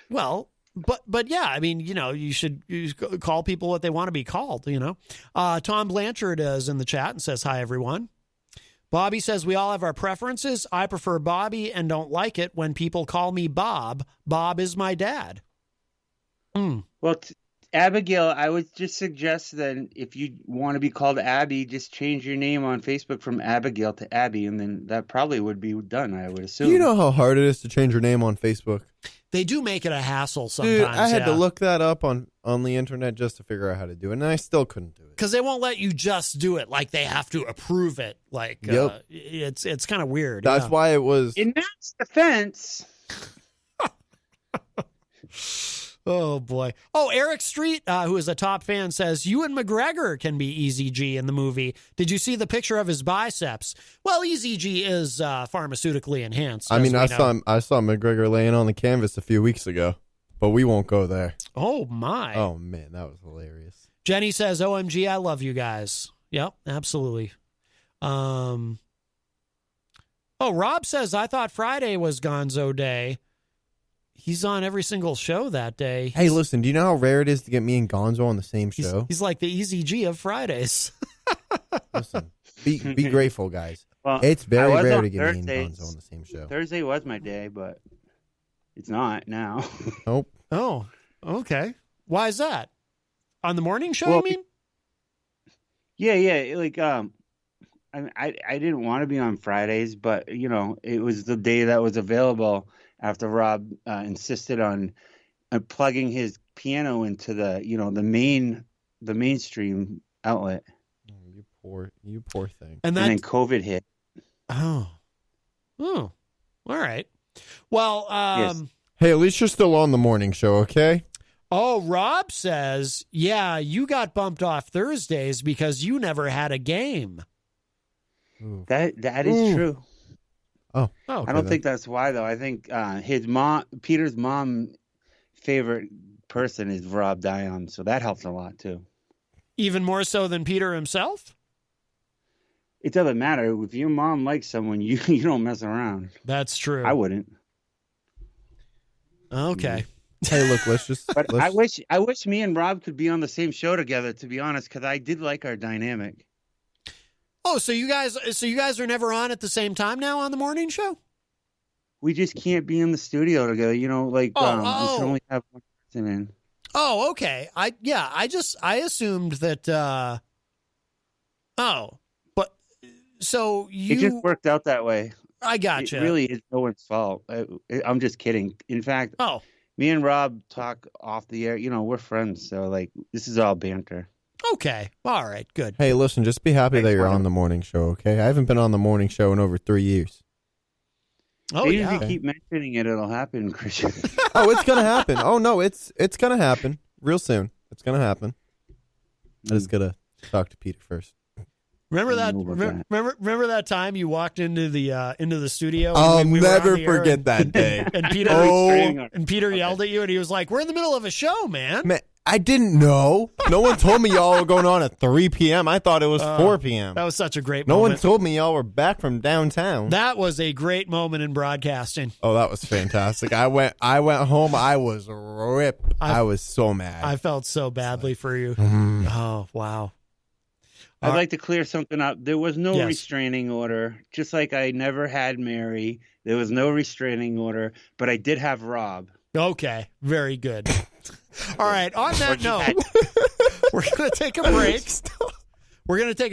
Speaker 1: well, but yeah, I mean, you should call people what they want to be called, Tom Blanchard is in the chat and says, hi, everyone. Bobby says, we all have our preferences. I prefer Bobby and don't like it when people call me Bob. Bob is my dad.
Speaker 6: Well, Abigail, I would just suggest that if you want to be called Abby, just change your name on Facebook from Abigail to Abby, and then that probably would be done, I would assume.
Speaker 2: You know how hard it is to change your name on Facebook?
Speaker 1: They do make it a hassle sometimes.
Speaker 2: Dude, I had to look that up on the internet just to figure out how to do it, and I still couldn't do it.
Speaker 1: Because they won't let you just do it. Like, they have to approve it. Like,
Speaker 2: yep.
Speaker 1: It's kind of weird.
Speaker 2: That's why it was...
Speaker 6: In Matt's defense...
Speaker 1: Oh, boy. Oh, Eric Street, who is a top fan, says, Ewan McGregor can be Easy G in the movie. Did you see the picture of his biceps? Well, Easy G is pharmaceutically enhanced.
Speaker 2: I mean, I saw McGregor laying on the canvas a few weeks ago, but we won't go there.
Speaker 1: Oh, my.
Speaker 2: Oh, man, that was hilarious.
Speaker 1: Jenny says, OMG, I love you guys. Yep, absolutely. Oh, Rob says, I thought Friday was Gonzo Day. He's on every single show that day.
Speaker 2: Hey, listen, do you know how rare it is to get me and Gonzo on the same show?
Speaker 1: He's like the Easy G of Fridays.
Speaker 2: Listen, be grateful, guys.
Speaker 6: Well,
Speaker 2: it's very rare to get me and Gonzo on the same show.
Speaker 6: Thursday was my day, but it's not now.
Speaker 2: Nope.
Speaker 1: Oh, okay. Why is that? On the morning show, you mean?
Speaker 6: Yeah. Like, I didn't want to be on Fridays, but, it was the day that was available after Rob insisted on plugging his piano into the mainstream outlet.
Speaker 2: You poor thing.
Speaker 6: And then COVID hit.
Speaker 1: Oh, all right. Well,
Speaker 6: yes.
Speaker 2: Hey, at least you're still on the morning show, okay?
Speaker 1: Oh, Rob says, yeah, you got bumped off Thursdays because you never had a game.
Speaker 2: Ooh.
Speaker 6: That is true.
Speaker 2: Oh,
Speaker 6: okay, I don't think that's why, though. I think Peter's mom favorite person is Rob Dion, so that helps a lot too.
Speaker 1: Even more so than Peter himself?
Speaker 6: It doesn't matter. If your mom likes someone, you don't mess around.
Speaker 1: That's true.
Speaker 6: I wouldn't.
Speaker 1: Okay.
Speaker 2: Hey, look, let's just.
Speaker 6: I wish me and Rob could be on the same show together, to be honest, because I did like our dynamic.
Speaker 1: Oh, so you guys are never on at the same time now on the morning show?
Speaker 6: We just can't be in the studio together. We can only have one person in.
Speaker 1: Oh, okay. I assumed that. But so you.
Speaker 6: It just worked out that way.
Speaker 1: I gotcha.
Speaker 6: It really is no one's fault. I'm just kidding. In fact, me and Rob talk off the air. We're friends, so this is all banter.
Speaker 1: Okay. All right. Good.
Speaker 2: Hey, listen, just be happy that you're on the morning show, okay? I haven't been on the morning show in over 3 years.
Speaker 1: Oh,
Speaker 6: yeah. If you keep mentioning it, it'll happen, Christian.
Speaker 2: Oh, it's going to happen. Oh, no, it's going to happen real soon. It's going to happen. I just got to talk to Peter first.
Speaker 1: Remember that? Remember that time you walked into the studio?
Speaker 2: I'll never forget that day.
Speaker 1: And Peter yelled at you, and he was like, "We're in the middle of a show, man."
Speaker 2: I didn't know. No one told me y'all were going on at 3 p.m. I thought it was 4 p.m.
Speaker 1: That was such a great
Speaker 2: moment.
Speaker 1: No
Speaker 2: one told me y'all were back from downtown.
Speaker 1: That was a great moment in broadcasting.
Speaker 2: Oh, that was fantastic. I went home. I was ripped. I was so mad.
Speaker 1: I felt so badly for you. Oh, wow.
Speaker 6: I'd like to clear something up. There was no restraining order. Just like I never had Mary, there was no restraining order, but I did have Rob.
Speaker 1: Okay, very good. All right, on that note, we're going to take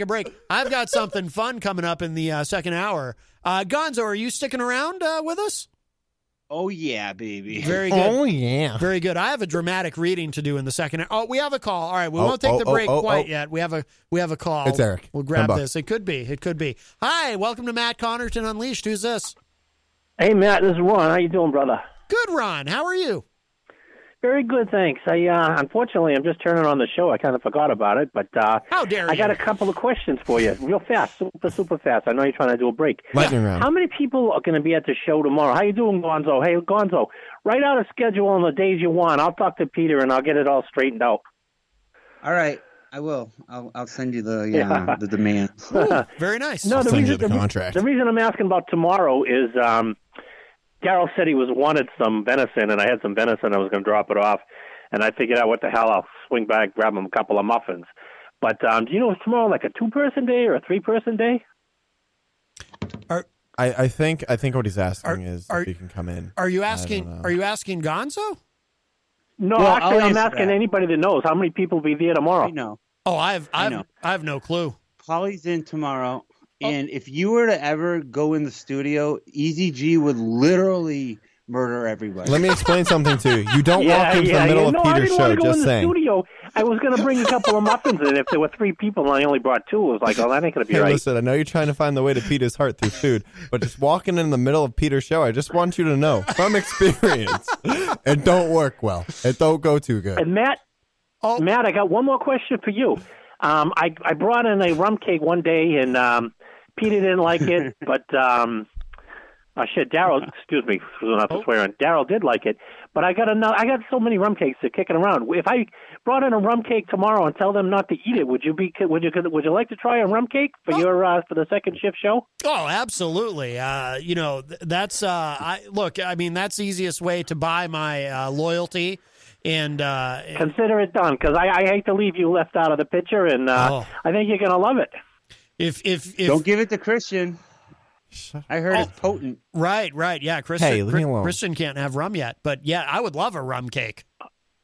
Speaker 1: a break. I've got something fun coming up in the second hour. Gonzo, are you sticking around with us?
Speaker 6: Oh, yeah, baby.
Speaker 1: Very good.
Speaker 2: Oh, yeah.
Speaker 1: Very good. I have a dramatic reading to do in the second hour. Oh, we have a call. All right, we won't take the break quite yet. We have a call.
Speaker 2: It's Eric.
Speaker 1: We'll grab this. It could be. Hi, welcome to Matt Connarton Unleashed. Who's this?
Speaker 8: Hey, Matt, this is Ron. How you doing, brother?
Speaker 1: Good, Ron. How are you?
Speaker 8: Very good, thanks. Unfortunately, I'm just turning on the show. I kind of forgot about it, but
Speaker 1: how dare you?
Speaker 8: I got a couple of questions for you, real fast, super fast. I know you're trying to do a break.
Speaker 2: Lightning round.
Speaker 8: How many people are going to be at the show tomorrow? How you doing, Gonzo? Hey, Gonzo, write out a schedule on the days you want. I'll talk to Peter, and I'll get it all straightened out.
Speaker 6: All right. I will. I'll send you the demands.
Speaker 1: Very nice.
Speaker 8: No,
Speaker 2: I'll send you the contract.
Speaker 8: The reason I'm asking about tomorrow is Daryl said he wanted some venison, and I had some venison. I was going to drop it off, and I figured out what the hell. I'll swing back, grab him a couple of muffins. But do you know it's tomorrow like a 2-person day or a 3-person day?
Speaker 2: I think what he's asking is if he can come in.
Speaker 1: Are you asking Gonzo?
Speaker 8: No, well, actually, I'm asking anybody that knows how many people will be there tomorrow.
Speaker 6: I know.
Speaker 1: Oh, I have no clue.
Speaker 6: Polly's in tomorrow, and if you were to ever go in the studio, Easy G would literally murder everybody.
Speaker 2: Let me explain something to you. You don't walk into the middle of Peter's show. Just saying.
Speaker 8: Studio. I was going to bring a couple of muffins in. If there were 3 people and I only brought 2, it was like, oh, that ain't going to be right.
Speaker 2: Listen, I know you're trying to find the way to Peter's heart through food, but just walking in the middle of Peter's show, I just want you to know from experience, it don't work well. It don't go too good.
Speaker 8: And Matt, I got one more question for you. I brought in a rum cake one day, and Peter didn't like it, but Daryl, excuse me, not to swear on. Daryl did like it, but I got so many rum cakes that are kicking around. If I brought in a rum cake tomorrow and tell them not to eat it, would you like to try a rum cake for for the second shift show?
Speaker 1: Oh, absolutely. That's look. I mean, that's the easiest way to buy my loyalty. And
Speaker 8: consider it done, because I hate to leave you left out of the picture, and I think you're going to love it.
Speaker 1: If
Speaker 6: don't give it to Christian. I heard it's potent.
Speaker 1: Right. Yeah, Christian,
Speaker 2: leave me alone.
Speaker 1: Christian can't have rum yet, but yeah, I would love a rum cake.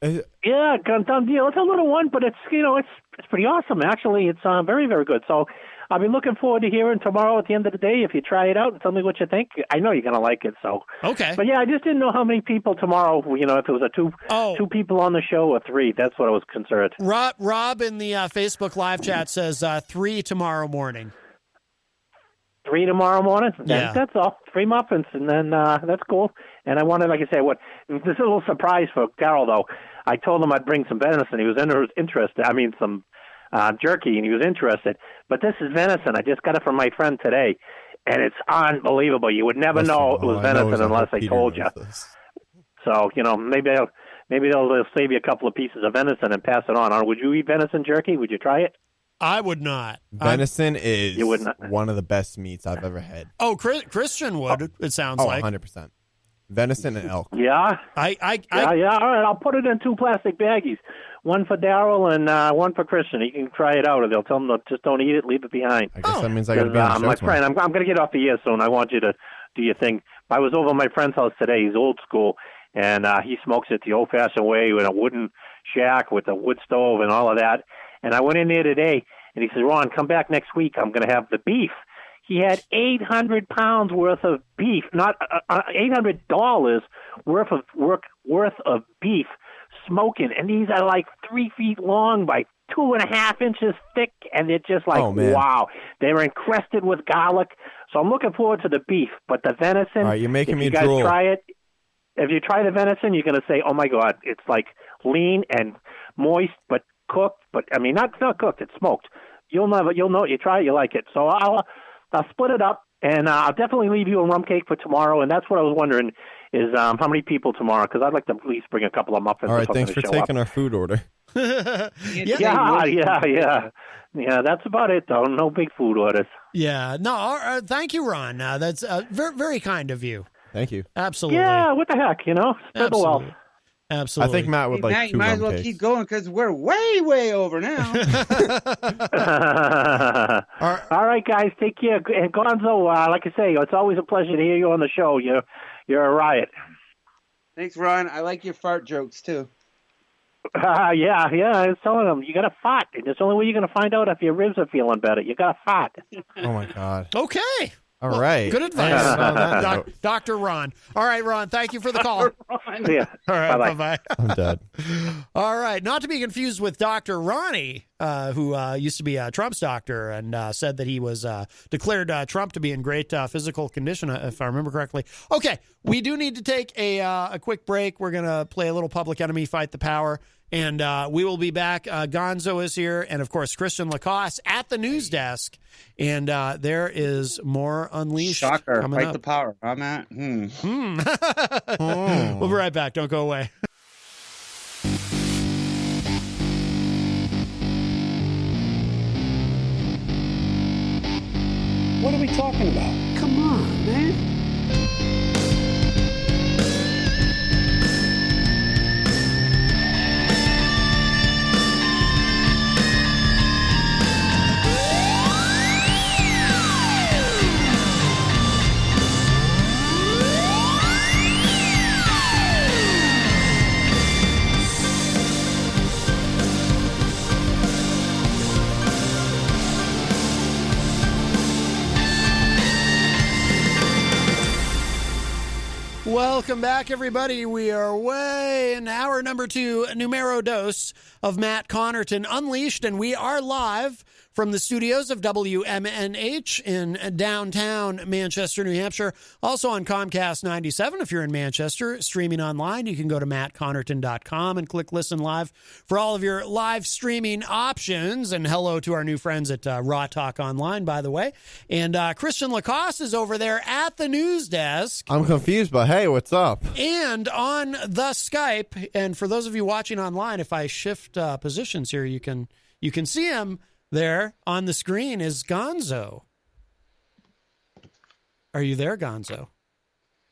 Speaker 8: Yeah, done deal. It's a little one, but it's pretty awesome. Actually, it's very, very good. So I'll be looking forward to hearing tomorrow at the end of the day if you try it out and tell me what you think. I know you're going to like it. So
Speaker 1: okay.
Speaker 8: But yeah, I just didn't know how many people tomorrow. If it was two people on the show or 3. That's what I was concerned.
Speaker 1: Rob in the Facebook live chat says 3 tomorrow morning.
Speaker 8: 3 tomorrow morning?
Speaker 1: Yeah.
Speaker 8: That's all. 3 muffins, and then that's cool. And I wanted, like I say, this is a little surprise for Daryl, though. I told him I'd bring some venison. He was interested. I mean, some jerky, and he was interested. But this is venison. I just got it from my friend today, and it's unbelievable. You would never know it was venison unless I told you. So, maybe they'll save you a couple of pieces of venison and pass it on. Would you eat venison jerky? Would you try it?
Speaker 1: I would not.
Speaker 2: Venison is one of the best meats I've ever had.
Speaker 1: Oh, Christian would. It sounds like
Speaker 2: 100%. Venison and elk.
Speaker 8: Yeah.
Speaker 1: Yeah.
Speaker 8: All right, I'll put it in 2 plastic baggies. One for Daryl and one for Christian. He can try it out, or they'll tell him just don't eat it, leave it behind.
Speaker 2: I guess that means I got to be on the show
Speaker 8: my friend, I'm going to get off the air soon. I want you to do your thing. I was over at my friend's house today. He's old school, and he smokes it the old-fashioned way with a wooden shack with a wood stove and all of that. And I went in there today, and he said, Ron, come back next week. I'm going to have the beef. He had 800 pounds worth of beef, not $800 worth of beef smoking. And these are like 3 feet long by 2.5 inches thick. And they're just like, wow. They're encrusted with garlic. So I'm looking forward to the beef. But the venison,
Speaker 2: all right, you're making me
Speaker 8: drool.
Speaker 2: If you guys
Speaker 8: try it, if you try the venison, you're going to say, oh, my God, it's like lean and moist, but cooked. But, I mean, not cooked. It's smoked. You'll know. You try it, you like it. So I'll split it up, and I'll definitely leave you a rum cake for tomorrow. And that's what I was wondering is how many people tomorrow? Because I'd like to at least bring a couple of muffins.
Speaker 2: All right, thanks for taking our food order.
Speaker 8: Yeah. That's about it, though. No big food orders.
Speaker 1: Yeah. No, thank you, Ron. That's very, very kind of you.
Speaker 2: Thank you.
Speaker 1: Absolutely.
Speaker 8: Yeah, what the heck, Spread the wealth.
Speaker 1: Absolutely.
Speaker 2: I think Matt would like
Speaker 6: Matt,
Speaker 2: 2
Speaker 6: you might as well
Speaker 2: cakes.
Speaker 6: keep going because we're way, way over now.
Speaker 8: All right, guys, take care. And Gonzo, like I say, it's always a pleasure to hear you on the show. You're a riot.
Speaker 6: Thanks, Ron. I like your fart jokes, too.
Speaker 8: Yeah, I was telling them, you got to fart. And it's the only way you're going to find out if your ribs are feeling better. You got to fart.
Speaker 2: Oh, my God.
Speaker 1: Okay.
Speaker 2: All right.
Speaker 1: Good advice. Dr. Ron. All right, Ron, thank you for the call.
Speaker 8: Yeah.
Speaker 1: All right, bye-bye.
Speaker 2: I'm dead.
Speaker 1: All right, not to be confused with Dr. Ronnie, who used to be Trump's doctor and said that he was declared Trump to be in great physical condition, if I remember correctly. Okay, we do need to take a quick break. We're going to play a little Public Enemy Fight the Power, and we will be back. Gonzo is here, and, of course, Christian Lacoss at the news desk. And there is more Unleashed
Speaker 6: Shocker.
Speaker 1: coming
Speaker 6: Fight
Speaker 1: up.
Speaker 6: the Power. I'm at.
Speaker 1: We'll be right back. Don't go away.
Speaker 4: What are we talking about? Come on, man.
Speaker 1: welcome back, everybody. We are way in hour number 2, numero dos of Matt Connarton Unleashed, and we are live from the studios of WMNH in downtown Manchester, New Hampshire. Also on Comcast 97 if you're in Manchester. Streaming online, you can go to mattconnerton.com and click Listen Live for all of your live streaming options. And hello to our new friends at Raw Talk Online, by the way. And Christian Lacoss is over there at the news desk.
Speaker 2: I'm confused, but hey, what's up?
Speaker 1: And on the Skype, and for those of you watching online, if I shift positions here, you can see him. There on the screen is Gonzo. Are you there, Gonzo?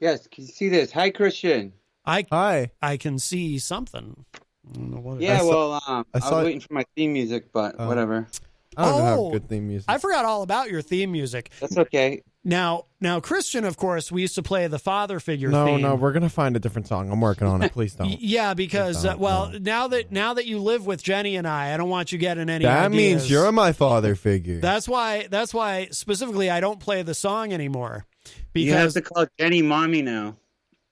Speaker 6: Yes, can you see this? Hi, Christian.
Speaker 2: Hi.
Speaker 1: I can see something. I don't know what
Speaker 6: I was waiting for my theme music, but whatever.
Speaker 2: I don't have good theme music.
Speaker 1: I forgot all about your theme music.
Speaker 6: That's okay.
Speaker 1: Now, Christian, of course, we used to play the father figure theme.
Speaker 2: No, we're gonna find a different song. I'm working on it. Please don't.
Speaker 1: Yeah, because now that you live with Jenny and I don't want you getting any.
Speaker 2: That
Speaker 1: ideas.
Speaker 2: means you're my father figure.
Speaker 1: That's why specifically I don't play the song anymore. Because
Speaker 6: you have to call Jenny mommy now.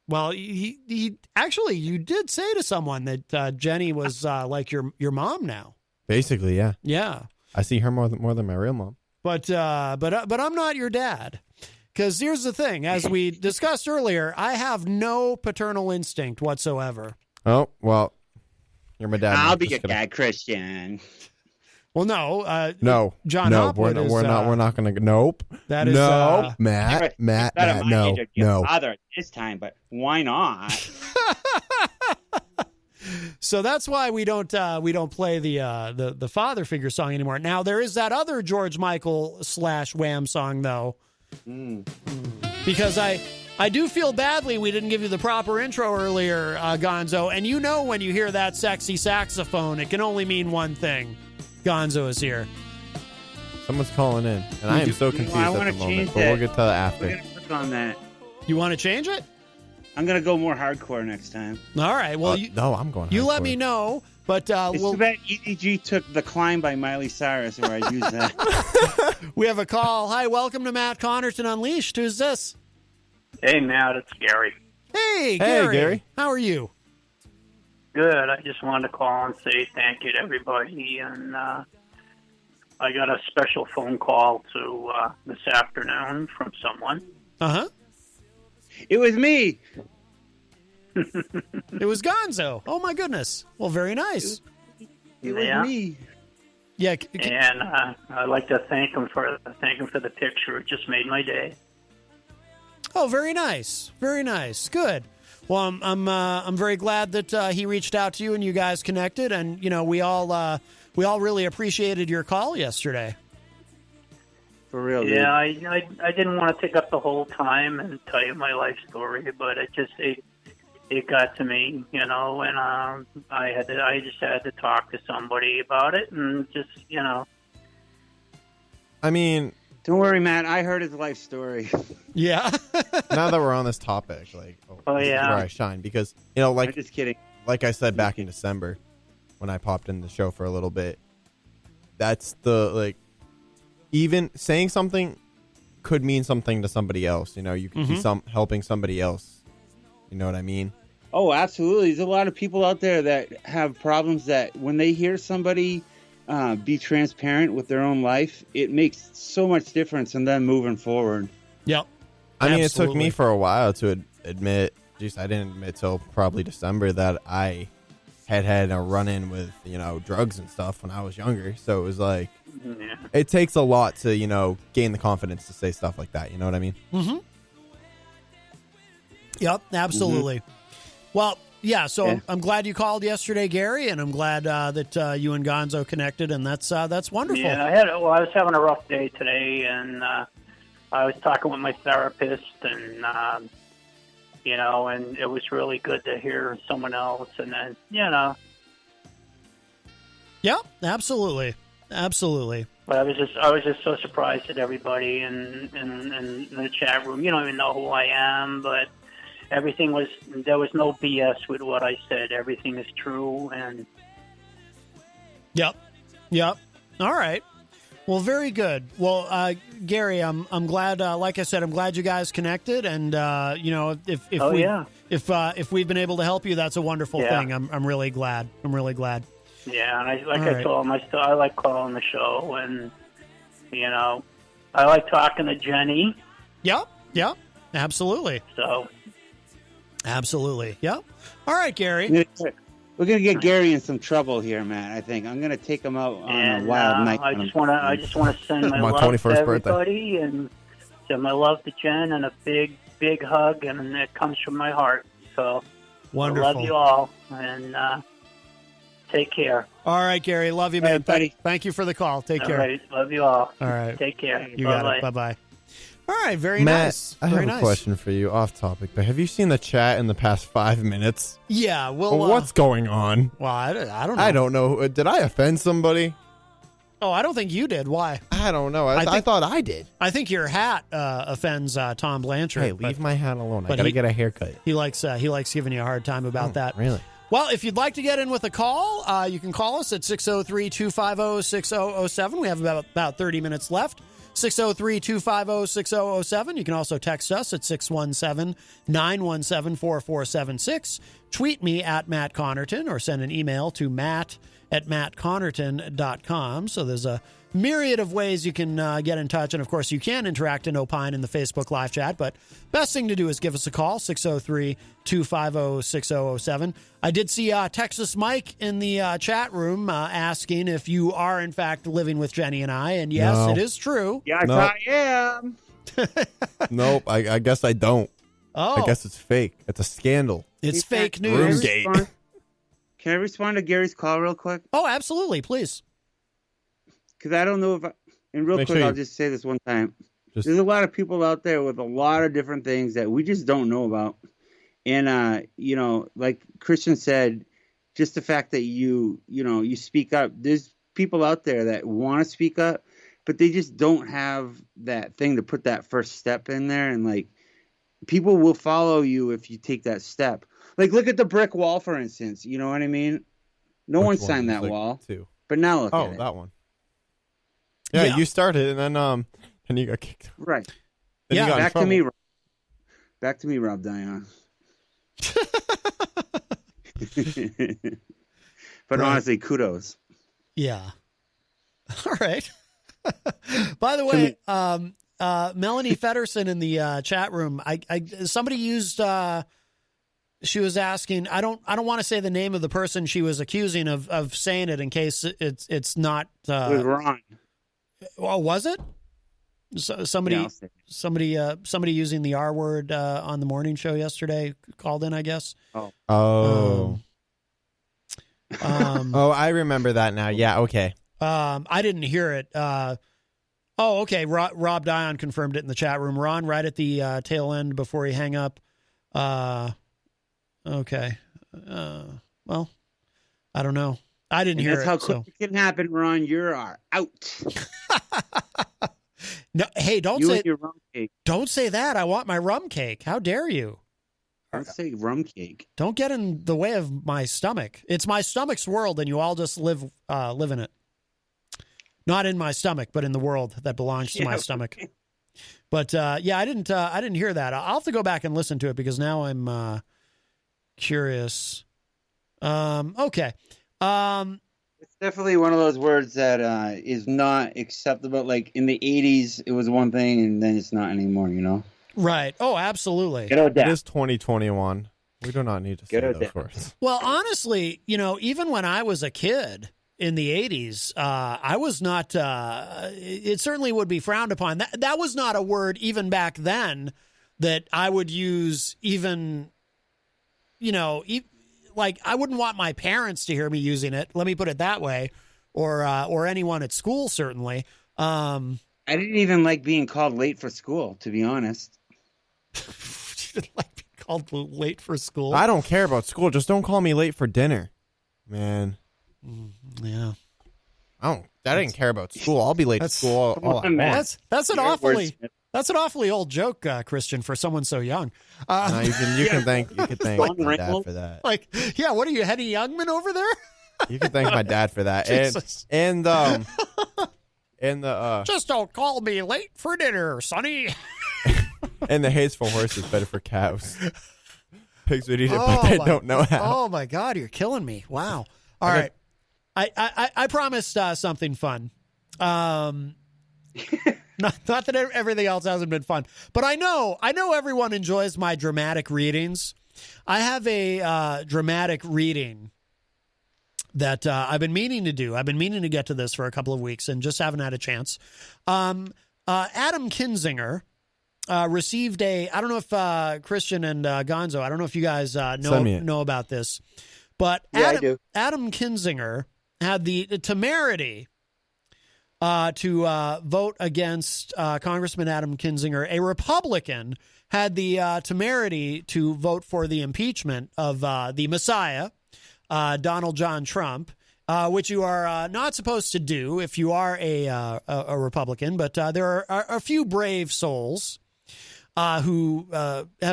Speaker 1: Well, he actually, you did say to someone that Jenny was like your mom now.
Speaker 2: Basically, yeah.
Speaker 1: Yeah.
Speaker 2: I see her more than my real mom.
Speaker 1: But I'm not your dad. Because here's the thing, as we discussed earlier, I have no paternal instinct whatsoever.
Speaker 2: Oh, well, you're my dad.
Speaker 6: I'll be your dad, Christian.
Speaker 1: Well, no.
Speaker 2: No.
Speaker 1: John Hopwood
Speaker 2: we're not going to. Nope.
Speaker 1: That is.
Speaker 2: No. Matt, no.
Speaker 6: Father this time, but why not?
Speaker 1: So that's why we don't play the father figure song anymore. Now there is that other George Michael / Wham song though, because I do feel badly we didn't give you the proper intro earlier, Gonzo. And you know when you hear that sexy saxophone, it can only mean one thing: Gonzo is here.
Speaker 2: Someone's calling in, and I am so confused at the moment. But we'll get to that after.
Speaker 6: We're gonna work on that.
Speaker 1: You want to change it?
Speaker 6: I'm going to go more hardcore next time.
Speaker 1: All right. Well,
Speaker 2: no, I'm going hardcore.
Speaker 1: You let me know, but
Speaker 6: it's too bad EDG took The Climb by Miley Cyrus, or I'd use that.
Speaker 1: We have a call. Hi, welcome to Matt Connarton Unleashed. Who's this?
Speaker 9: Hey, Matt, it's Gary.
Speaker 1: Hey, Gary. How are you?
Speaker 9: Good. I just wanted to call and say thank you to everybody. And I got a special phone call this afternoon from someone.
Speaker 1: Uh-huh.
Speaker 6: It was me.
Speaker 1: It was Gonzo. Oh, my goodness. Well, very nice.
Speaker 6: It was me.
Speaker 1: Yeah.
Speaker 9: And I'd like to thank him for the picture. It just made my day.
Speaker 1: Oh, very nice. Very nice. Good. Well, I'm very glad that he reached out to you and you guys connected. And, we all really appreciated your call yesterday.
Speaker 6: For real,
Speaker 9: yeah, I didn't want to take up the whole time and tell you my life story, but it got to me, and I just had to talk to somebody about it, and just.
Speaker 2: I mean,
Speaker 6: don't worry, Matt. I heard his life story.
Speaker 1: Yeah.
Speaker 2: Now that we're on this topic, this is where I shine because
Speaker 6: I'm just kidding.
Speaker 2: Like I said back in December, when I popped in the show for a little bit, that's the even saying something could mean something to somebody else. You could be helping somebody else. You know what I mean?
Speaker 6: Oh, absolutely. There's a lot of people out there that have problems that when they hear somebody be transparent with their own life, it makes so much difference in them moving forward.
Speaker 1: Yep.
Speaker 2: I mean, it took me for a while to admit, I didn't admit till probably December that I had a run-in with, drugs and stuff when I was younger. So it was like, it takes a lot to, gain the confidence to say stuff like that. You know what I mean?
Speaker 1: Mm-hmm. Yep, absolutely. Mm-hmm. Well, yeah, so I'm glad you called yesterday, Gary, and I'm glad that you and Gonzo connected, and that's wonderful.
Speaker 9: Yeah, I was having a rough day today, and I was talking with my therapist, and, and it was really good to hear someone else, and then,
Speaker 1: Yep, absolutely. Absolutely.
Speaker 9: But I was just so surprised at everybody in the chat room. You don't even know who I am, but there was no BS with what I said. Everything is true, and
Speaker 1: Yep. All right. Well, very good. Well, Gary, I'm glad. Like I said, I'm glad you guys connected, and if if we've been able to help you, that's a wonderful thing. I'm really glad.
Speaker 9: Yeah, and I told him, I like calling the show, and I like talking to Jenny.
Speaker 1: Yep, absolutely.
Speaker 9: So,
Speaker 1: absolutely, yep. All right, Gary.
Speaker 6: We're gonna get Gary in some trouble here, Matt. I think I'm gonna take him out on a wild night.
Speaker 9: I just want to send my love 21st to everybody, and send my love to Jen, and a big hug, and it comes from my heart. So,
Speaker 1: wonderful.
Speaker 9: I love you all, and take care.
Speaker 1: All right, Gary. Love you, man. Right, buddy. Thank you for the call. Take care.
Speaker 9: All right. Love you all.
Speaker 1: All right.
Speaker 9: Take care.
Speaker 1: You got it. Bye-bye. All right. Very
Speaker 2: Matt,
Speaker 1: nice.
Speaker 2: I have a question for you, off topic, but have you seen the chat in the past 5 minutes?
Speaker 1: Yeah. Well,
Speaker 2: what's going on?
Speaker 1: Well, I don't know.
Speaker 2: I don't know. Did I offend somebody?
Speaker 1: Oh, I don't think you did. Why?
Speaker 2: I don't know. I thought I did.
Speaker 1: I think your hat offends Tom Blanchard.
Speaker 2: Hey, leave my hat alone. I got to get a haircut.
Speaker 1: He likes giving you a hard time about that.
Speaker 2: Really?
Speaker 1: Well, if you'd like to get in with a call, you can call us at 603-250-6007. We have about 30 minutes left. 603-250-6007. You can also text us at 617-917-4476. Tweet me at Matt Connarton or send an email to matt@mattconnerton.com. So there's a myriad of ways you can get in touch. And, of course, you can interact and opine in the Facebook live chat. But best thing to do is give us a call, 603-250-6007. I did see Texas Mike in the chat room asking if you are, in fact, living with Jenny and I. And, yes, It is true.
Speaker 6: Yes, I am.
Speaker 2: Nope, I guess I don't.
Speaker 1: Oh.
Speaker 2: I guess it's fake. It's a scandal.
Speaker 1: It's fake news.
Speaker 6: Can I respond to Gary's call real quick?
Speaker 1: Oh, absolutely. Please.
Speaker 6: Because I don't know if I'll just say this one time. There's a lot of people out there with a lot of different things that we just don't know about. And, like Christian said, just the fact that you speak up. There's people out there that want to speak up, but they just don't have that thing to put that first step in there. And, like, people will follow you if you take that step. Like, look at the brick wall, for instance. You know what I mean? No one signed that wall.
Speaker 2: Two.
Speaker 6: But now look at it.
Speaker 2: Oh, that one. Yeah, you started, and then you got kicked.
Speaker 6: Right.
Speaker 2: Then you got
Speaker 6: back to me. Back to me, Rob Dion. But honestly, kudos.
Speaker 1: Yeah. All right. By the way, Melanie Fedderson in the chat room, somebody used. She was asking. I don't want to say the name of the person she was accusing of saying it in case it's not.
Speaker 6: It was Ron.
Speaker 1: Oh, was it? So, somebody using the R word on the morning show yesterday called in, I guess.
Speaker 2: Oh, I remember that now. Yeah, okay.
Speaker 1: I didn't hear it. Okay. Rob Dion confirmed it in the chat room. Ron, right at the tail end before he hang up. Okay. Well, I don't know. I didn't hear it.
Speaker 6: That's how quick it can happen, Ron. You're out.
Speaker 1: No, hey, don't
Speaker 6: say your rum cake.
Speaker 1: Don't say that. I want my rum cake. How dare you?
Speaker 6: Don't say rum cake.
Speaker 1: Don't get in the way of my stomach. It's my stomach's world, and you all just live in it. Not in my stomach, but in the world that belongs to my stomach. But I didn't hear that. I'll have to go back and listen to it because now I'm curious. Okay.
Speaker 6: It's definitely one of those words that is not acceptable. Like in the 80s, it was one thing, and then it's not anymore, you know?
Speaker 1: Right. Oh, absolutely.
Speaker 2: It is 2021. We do not need to say those words.
Speaker 1: Well, honestly, even when I was a kid in the 80s, I was not, it certainly would be frowned upon. That was not a word even back then that I would use even, like I wouldn't want my parents to hear me using it. Let me put it that way, or anyone at school certainly.
Speaker 6: I didn't even like being called late for school, to be honest.
Speaker 1: You didn't like being called late for school?
Speaker 2: I don't care about school. Just don't call me late for dinner, man.
Speaker 1: Yeah.
Speaker 2: I didn't care about school. I'll be late to school all I want.
Speaker 1: That's an awfully old joke, Christian, for someone so young.
Speaker 2: No, you can thank my dad for that.
Speaker 1: Like, yeah, what are you, Henny Youngman over there?
Speaker 2: You can thank my dad for that. and
Speaker 1: just don't call me late for dinner, Sonny.
Speaker 2: And the Hayes for horse is better for cows. pigs would eat it, but they don't know how.
Speaker 1: Oh, my God. You're killing me. Wow. All right. I promised something fun. Not that everything else hasn't been fun, but I know everyone enjoys my dramatic readings. I have a dramatic reading that I've been meaning to do. I've been meaning to get to this for a couple of weeks and just haven't had a chance. Adam Kinzinger received I don't know if Christian and Gonzo, I don't know if you guys know about this, but
Speaker 6: I do.
Speaker 1: Adam Kinzinger had the temerity to vote against Congressman Adam Kinzinger. A Republican had the temerity to vote for the impeachment of the Messiah, Donald John Trump, which you are not supposed to do if you are a Republican. But there are a few brave souls who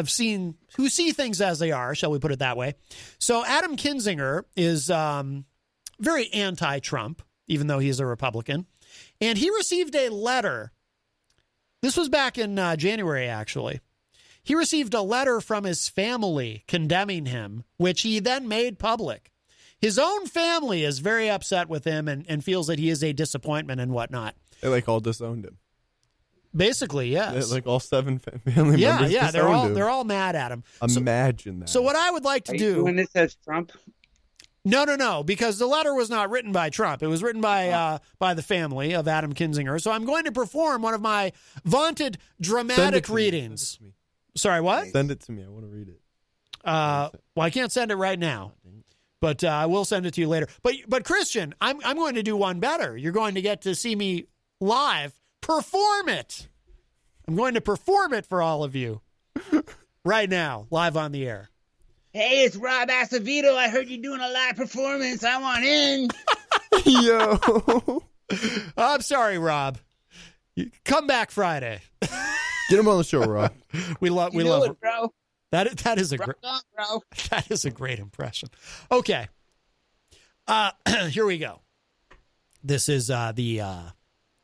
Speaker 1: see things as they are, shall we put it that way. So Adam Kinzinger is very anti-Trump, even though he's a Republican. And he received a letter. This was back in January, actually. He received a letter from his family condemning him, which he then made public. His own family is very upset with him and feels that he is a disappointment and whatnot.
Speaker 2: They all disowned him.
Speaker 1: Basically, yes.
Speaker 2: All 7 family members.
Speaker 1: Yeah, they're all mad at him.
Speaker 2: Imagine that.
Speaker 1: So what I would like to do.
Speaker 6: When it says Trump.
Speaker 1: No, because the letter was not written by Trump. It was written by the family of Adam Kinzinger. So I'm going to perform one of my vaunted dramatic readings. Sorry, what?
Speaker 2: Send it to me. I want to read it.
Speaker 1: Well, I can't send it right now, but I will send it to you later. But Christian, I'm going to do one better. You're going to get to see me live perform it. I'm going to perform it for all of you right now, live on the air.
Speaker 6: Hey, it's Rob Acevedo. I heard you doing a live performance. I want in.
Speaker 2: Yo.
Speaker 1: I'm sorry, Rob. Come back Friday.
Speaker 2: Get him on the show, Rob.
Speaker 1: We love
Speaker 6: it, bro.
Speaker 1: That is a great
Speaker 6: bro.
Speaker 1: That is a great impression. Okay. Here we go. This is the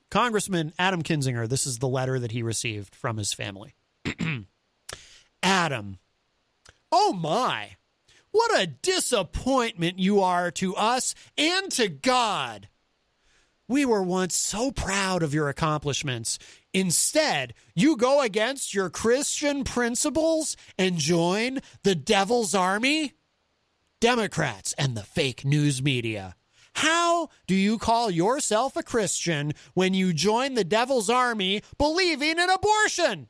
Speaker 1: Congressman Adam Kinzinger. This is the letter that he received from his family. Adam. Oh, my. What a disappointment you are to us and to God. We were once so proud of your accomplishments. Instead, you go against your Christian principles and join the devil's army? Democrats and the fake news media. How do you call yourself a Christian when you join the devil's army believing in abortion?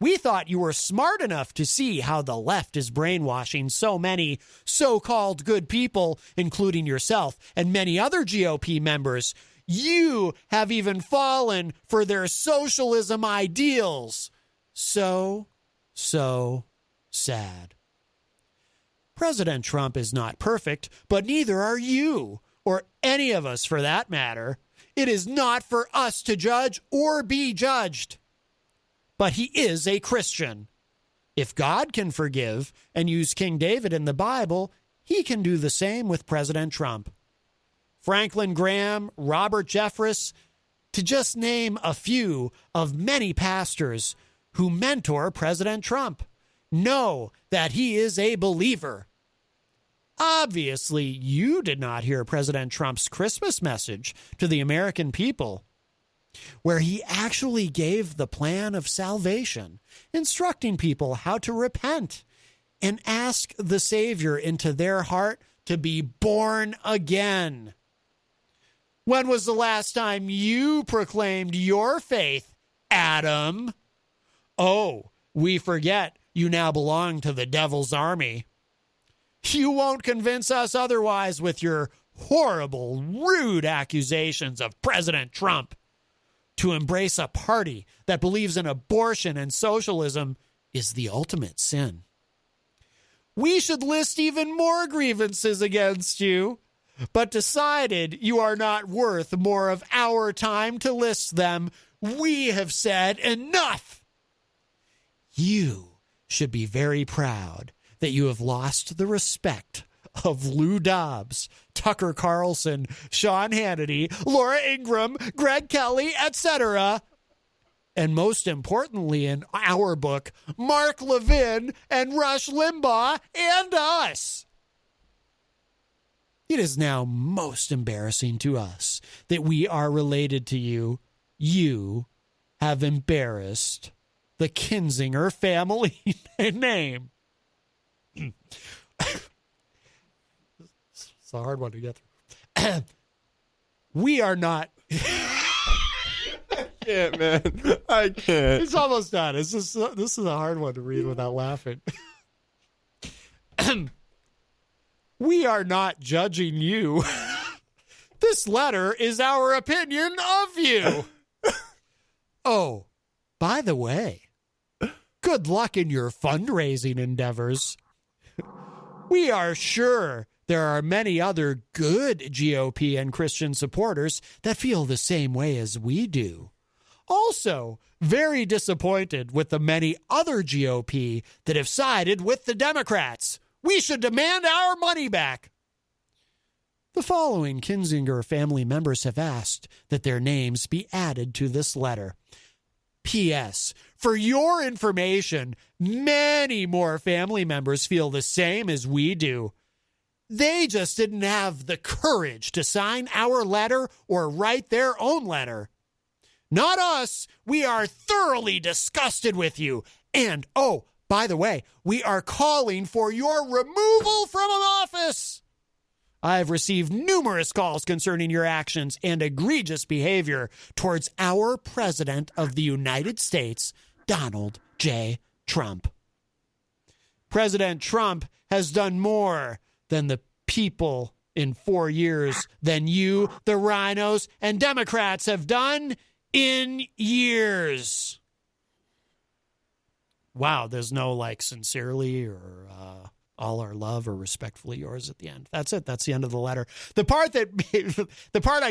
Speaker 1: We thought you were smart enough to see how the left is brainwashing so many so-called good people, including yourself and many other GOP members. You have even fallen for their socialism ideals. So sad. President Trump is not perfect, but neither are you, or any of us for that matter. It is not for us to judge or be judged. But he is a Christian. If God can forgive and use King David in the Bible, he can do the same with President Trump. Franklin Graham, Robert Jeffress, to just name a few of many pastors who mentor President Trump, know that he is a believer. Obviously, you did not hear President Trump's Christmas message to the American people, where he actually gave the plan of salvation, instructing people how to repent and ask the Savior into their heart to be born again. When was the last time you proclaimed your faith, Adam? Oh, we forget you now belong to the devil's army. You won't convince us otherwise with your horrible, rude accusations of President Trump. To embrace a party that believes in abortion and socialism is the ultimate sin. We should list even more grievances against you, but decided you are not worth more of our time to list them. We have said enough. You should be very proud that you have lost the respect of Lou Dobbs, Tucker Carlson, Sean Hannity, Laura Ingraham, Greg Kelly, etc. and most importantly in our book, Mark Levin and Rush Limbaugh and us. It is now most embarrassing to us that we are related to you. You have embarrassed the Kinzinger family name. It's a hard one to get through. We are not...
Speaker 2: I can't, man. I can't.
Speaker 1: It's almost done. This is a hard one to read without laughing. We are not judging you. This letter is our opinion of you. Oh, by the way, good luck in your fundraising endeavors. We are sure there are many other good GOP and Christian supporters that feel the same way as we do. Also, very disappointed with the many other GOP that have sided with the Democrats. We should demand our money back. The following Kinzinger family members have asked that their names be added to this letter. P.S. For your information, many more family members feel the same as we do. They just didn't have the courage to sign our letter or write their own letter. Not us. We are thoroughly disgusted with you. And, oh, by the way, we are calling for your removal from office. I've received numerous calls concerning your actions and egregious behavior towards our President of the United States, Donald J. Trump. President Trump has done more than the people in 4 years than you, the rhinos, and Democrats have done in years. Wow, there's no like sincerely or all our love or respectfully yours at the end. That's it. That's the end of the letter. The part I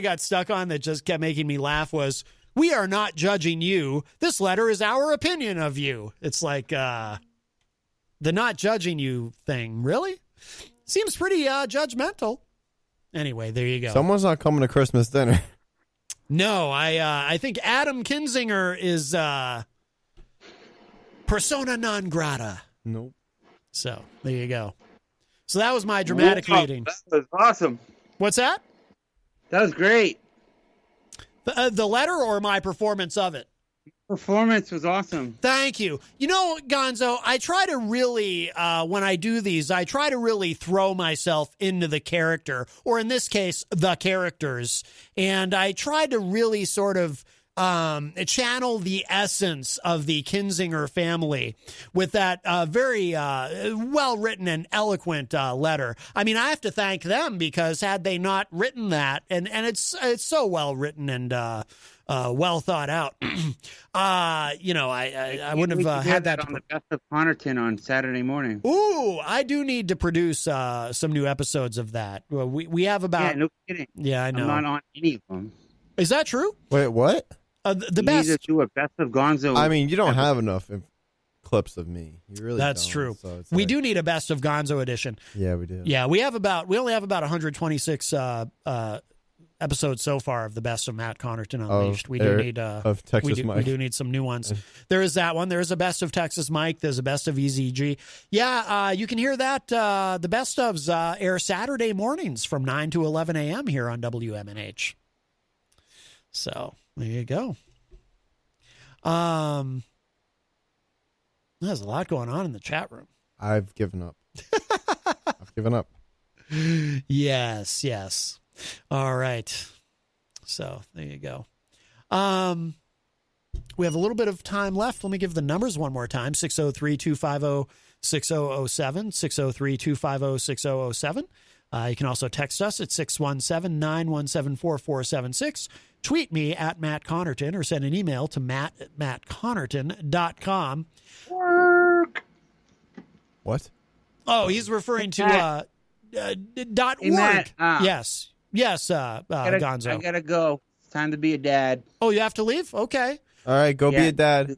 Speaker 1: got stuck on that just kept making me laugh was, we are not judging you. This letter is our opinion of you. It's like the not judging you thing. Really? Seems pretty judgmental. Anyway, there you go.
Speaker 2: Someone's not coming to Christmas dinner.
Speaker 1: No, I think Adam Kinzinger is persona non grata.
Speaker 2: Nope.
Speaker 1: So there you go. So that was my dramatic reading.
Speaker 6: That was awesome.
Speaker 1: What's that?
Speaker 6: That was great.
Speaker 1: The letter or my performance of it?
Speaker 6: Performance was awesome.
Speaker 1: Thank you. You know, Gonzo, I try to really, when I do these, I try to really throw myself into the character, or in this case, the characters. And I try to really sort of channel the essence of the Kinzinger family with that very well-written and eloquent letter. I mean, I have to thank them, because had they not written that, and it's so well-written and well thought out, I wouldn't have had that
Speaker 6: on the Best of Connarton on Saturday morning.
Speaker 1: Ooh, I do need to produce some new episodes of that. We have about...
Speaker 6: Yeah, no kidding.
Speaker 1: Yeah, I know.
Speaker 6: I'm not on any of them.
Speaker 1: Is that true?
Speaker 2: Wait, what?
Speaker 1: The best.
Speaker 6: You need to do a Best of Gonzo.
Speaker 2: I mean, you don't have enough clips of me. You really
Speaker 1: That's
Speaker 2: don't,
Speaker 1: true.
Speaker 2: So
Speaker 1: we do need a Best of Gonzo edition.
Speaker 2: Yeah, we do.
Speaker 1: Yeah, we only have about 126 episodes so far of the Best of Matt Connarton Unleashed. We do need
Speaker 2: of Texas Mike.
Speaker 1: We do need some new ones. There is that one. There's a Best of Texas Mike. There's a Best of EZG. Yeah, you can hear that. The Best ofs air Saturday mornings from 9 to 11 a.m. here on WMNH. So there you go. There's a lot going on in the chat room.
Speaker 2: I've given up. I've given up.
Speaker 1: Yes. All right. So there you go. We have a little bit of time left. Let me give the numbers one more time. 603-250-6007, 603-250-6007. You can also text us at 617-917-4476. Tweet me at Matt Connarton, or send an email to matt@mattconnerton.com.
Speaker 6: Work.
Speaker 2: What?
Speaker 1: Oh, he's referring to .org.
Speaker 6: Hey, Matt,
Speaker 1: Yes, Gonzo.
Speaker 6: I gotta go. It's time to be a dad.
Speaker 1: Oh, you have to leave? Okay.
Speaker 2: All right, go be a dad.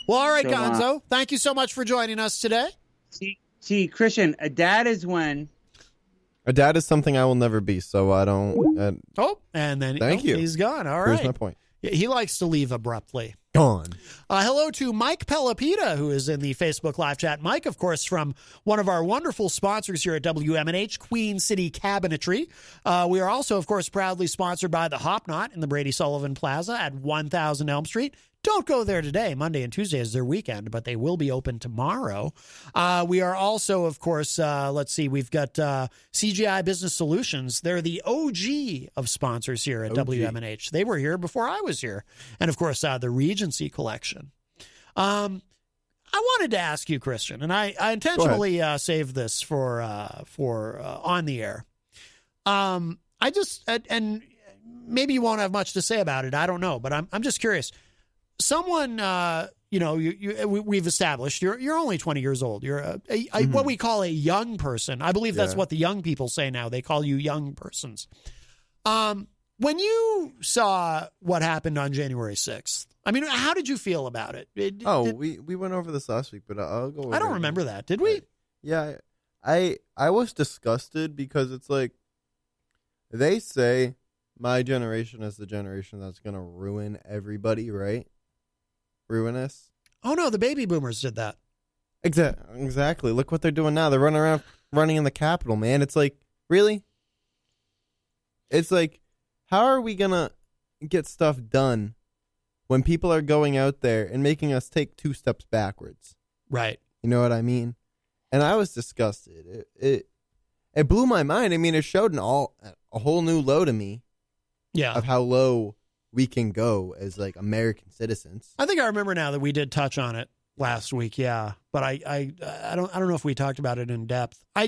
Speaker 1: Well, all right, Gonzo. Thank you so much for joining us today.
Speaker 6: See, Christian, a dad is when...
Speaker 2: A dad is something I will never be, so I don't...
Speaker 1: and then
Speaker 2: thank you.
Speaker 1: He's gone. All right.
Speaker 2: Here's my point.
Speaker 1: He likes to leave abruptly.
Speaker 2: Gone.
Speaker 1: Hello to Mike Pelopita, who is in the Facebook live chat. Mike, of course, from one of our wonderful sponsors here at WMNH, Queen City Cabinetry. We are also, of course, proudly sponsored by the Hop Knot in the Brady Sullivan Plaza at 1000 Elm Street. Don't go there today. Monday and Tuesday is their weekend, but they will be open tomorrow. We are also, of course, we've got CGI Business Solutions. They're the OG of sponsors here at WMNH. They were here before I was here. And, of course, the Regency Collection. I wanted to ask you, Christian, and I intentionally saved this for on the air. And maybe you won't have much to say about it. I don't know, but I'm just curious. Someone, we've established you're only 20 years old. You're what we call a young person. I believe that's what the young people say now. They call you young persons. When you saw what happened on January 6th, I mean, how did you feel about it?
Speaker 2: We went over this last week, but I'll go over
Speaker 1: I don't remember that. Did we?
Speaker 2: Yeah. I was disgusted because it's like they say my generation is the generation that's going to ruin everybody, right? Ruin us.
Speaker 1: Oh, no, the baby boomers did that.
Speaker 2: Exactly. Look what they're doing now. They're running in the Capitol, man. It's like, really? It's like, how are we going to get stuff done when people are going out there and making us take 2 steps backwards?
Speaker 1: Right.
Speaker 2: You know what I mean? And I was disgusted. It blew my mind. I mean, it showed a whole new low to me.
Speaker 1: Yeah.
Speaker 2: Of how low we can go as like American citizens.
Speaker 1: I think I remember now that we did touch on it last week. Yeah. But I don't know if we talked about it in depth. I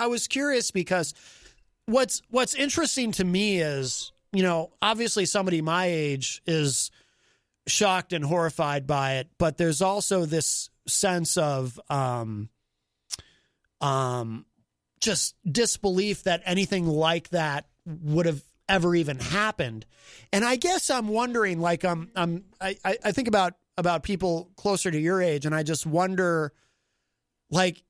Speaker 1: was curious because what's interesting to me is, obviously somebody my age is shocked and horrified by it, but there's also this sense of just disbelief that anything like that would have ever even happened. And I guess I'm wondering, like, I think about people closer to your age, and I just wonder, like,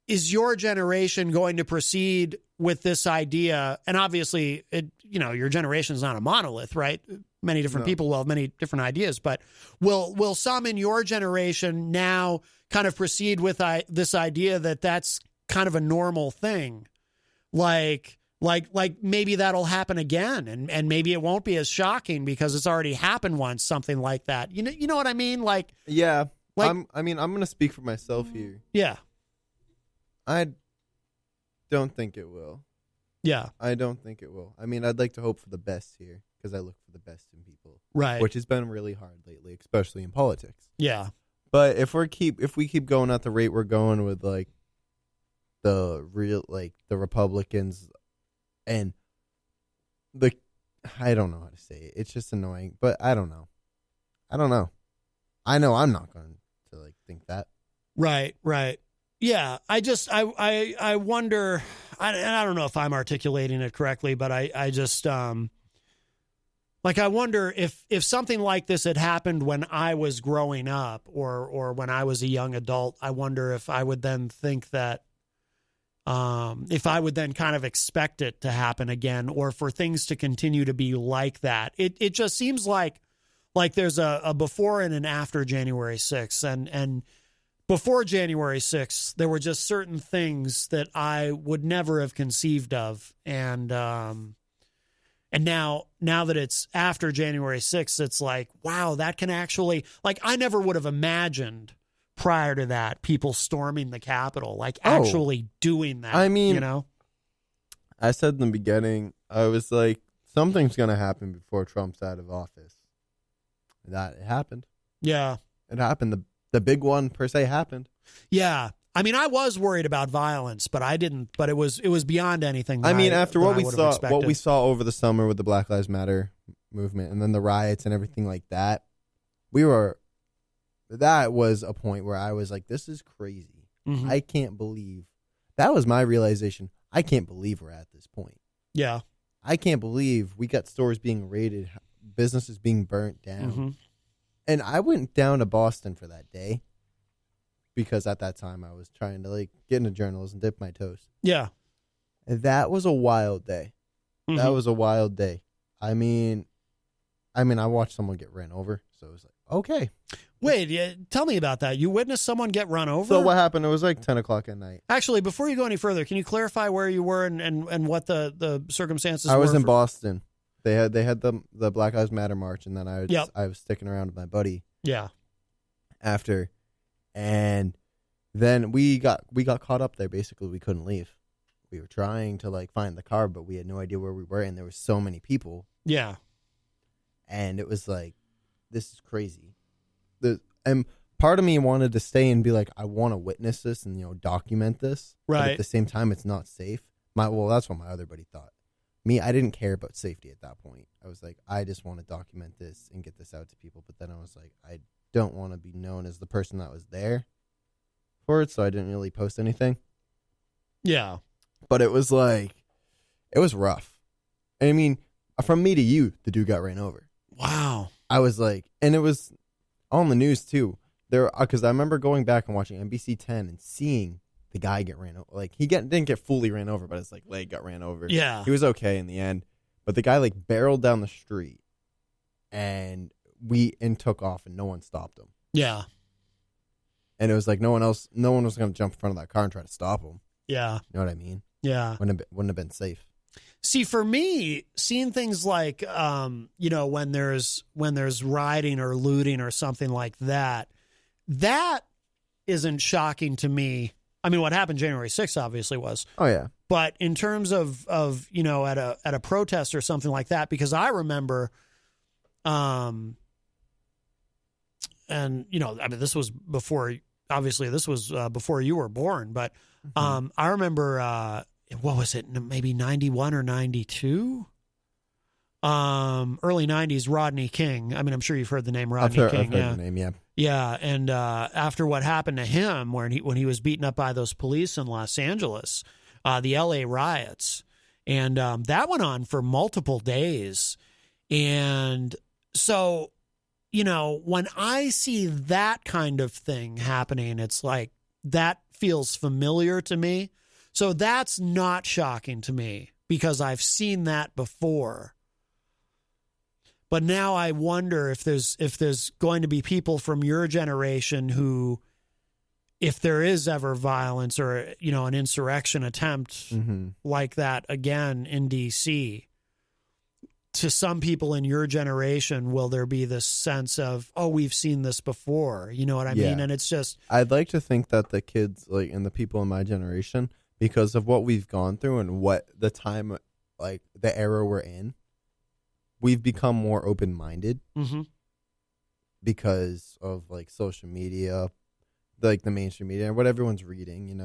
Speaker 1: is your generation going to proceed with this idea? And obviously, your generation is not a monolith, right? Many different people will have many different ideas, but will some in your generation now kind of proceed with this idea that that's kind of a normal thing? Like maybe that'll happen again, and maybe it won't be as shocking because it's already happened once, something like that. You know what I mean? Like,
Speaker 2: yeah, I'm going to speak for myself here.
Speaker 1: Yeah.
Speaker 2: I don't think it will.
Speaker 1: Yeah.
Speaker 2: I don't think it will. I mean, I'd like to hope for the best here because I look for the best in people.
Speaker 1: Right.
Speaker 2: Which has been really hard lately, especially in politics.
Speaker 1: Yeah.
Speaker 2: But if we keep going at the rate we're going with, like, the Republicans and I don't know how to say it. It's just annoying, but I don't know. I know I'm not going to like think that. Right.
Speaker 1: Yeah, I wonder, I don't know if I'm articulating it correctly, but I just, I wonder if something like this had happened when I was growing up or when I was a young adult, I wonder if I would then think that, if I would then kind of expect it to happen again or for things to continue to be like that. It just seems like there's a before and an after January 6th, and before January 6th, there were just certain things that I would never have conceived of. And now that it's after January 6th, it's like, wow, that can actually, like, I never would have imagined prior to that people storming the Capitol, like actually doing that.
Speaker 2: I mean, I said in the beginning, I was like, something's going to happen before Trump's out of office. That it happened.
Speaker 1: Yeah.
Speaker 2: It happened. The big one per se happened.
Speaker 1: Yeah. I mean, I was worried about violence, but I didn't. But it was beyond anything.
Speaker 2: I mean, after what we saw over the summer with the Black Lives Matter movement, and then the riots and everything like that, that was a point where I was like, "This is crazy.
Speaker 1: Mm-hmm.
Speaker 2: I can't believe." That was my realization. I can't believe we're at this point.
Speaker 1: Yeah,
Speaker 2: I can't believe we got stores being raided, businesses being burnt down.
Speaker 1: Mm-hmm.
Speaker 2: And I went down to Boston for that day because at that time I was trying to like get into journalism, dip my toes.
Speaker 1: Yeah.
Speaker 2: And that was a wild day.
Speaker 1: Mm-hmm.
Speaker 2: That was a wild day. I mean, I mean, I watched someone get ran over, so it was like, okay.
Speaker 1: Wait, tell me about that. You witnessed someone get run over?
Speaker 2: So what happened? It was like 10 o'clock at night.
Speaker 1: Actually, before you go any further, can you clarify where you were and what the circumstances were?
Speaker 2: I was in Boston. They had the Black Lives Matter march, and then I was sticking around with my buddy.
Speaker 1: Yeah.
Speaker 2: After, and then we got caught up there. Basically, we couldn't leave. We were trying to like find the car, but we had no idea where we were, and there were so many people.
Speaker 1: Yeah.
Speaker 2: And it was like, this is crazy. And part of me wanted to stay and be like, I want to witness this and, document this.
Speaker 1: Right.
Speaker 2: But at the same time, it's not safe. That's what my other buddy thought. Me, I didn't care about safety at that point. I was like, I just want to document this and get this out to people. But then I was like, I don't want to be known as the person that was there for it. So I didn't really post anything.
Speaker 1: Yeah.
Speaker 2: But it was like, it was rough. I mean, from me to you, the dude got ran over.
Speaker 1: Wow.
Speaker 2: I was like, and it was on the news too. Because I remember going back and watching NBC 10 and seeing the guy get ran over. Like didn't get fully ran over, but his like leg got ran over.
Speaker 1: Yeah,
Speaker 2: he was okay in the end. But the guy like barreled down the street, and took off, and no one stopped him.
Speaker 1: Yeah,
Speaker 2: and it was like no one was going to jump in front of that car and try to stop him.
Speaker 1: Yeah,
Speaker 2: you know what I mean?
Speaker 1: Yeah,
Speaker 2: wouldn't have been safe.
Speaker 1: See, for me, seeing things like, when there's rioting or looting or something like that, that isn't shocking to me. I mean, what happened January 6th obviously was.
Speaker 2: Oh yeah.
Speaker 1: But in terms of at a protest or something like that, because I remember, and this was before. Obviously, this was before you were born, but I remember. What was it? Maybe 91 or 92? Early 90s, Rodney King. I mean, I'm sure you've heard the name Rodney King.
Speaker 2: I've heard the name, yeah.
Speaker 1: Yeah, and after what happened to him when he was beaten up by those police in Los Angeles, the LA riots, and that went on for multiple days. And so, when I see that kind of thing happening, it's like that feels familiar to me. So that's not shocking to me because I've seen that before. But now I wonder if there's going to be people from your generation who, if there is ever violence or, an insurrection attempt like that again in D.C., to some people in your generation, will there be this sense of, oh, we've seen this before? You know what I mean? And it's just...
Speaker 2: I'd like to think that the kids, like, and the people in my generation... because of what we've gone through and what the time, like the era we're in, we've become more open-minded because of like social media, like the mainstream media and what everyone's reading,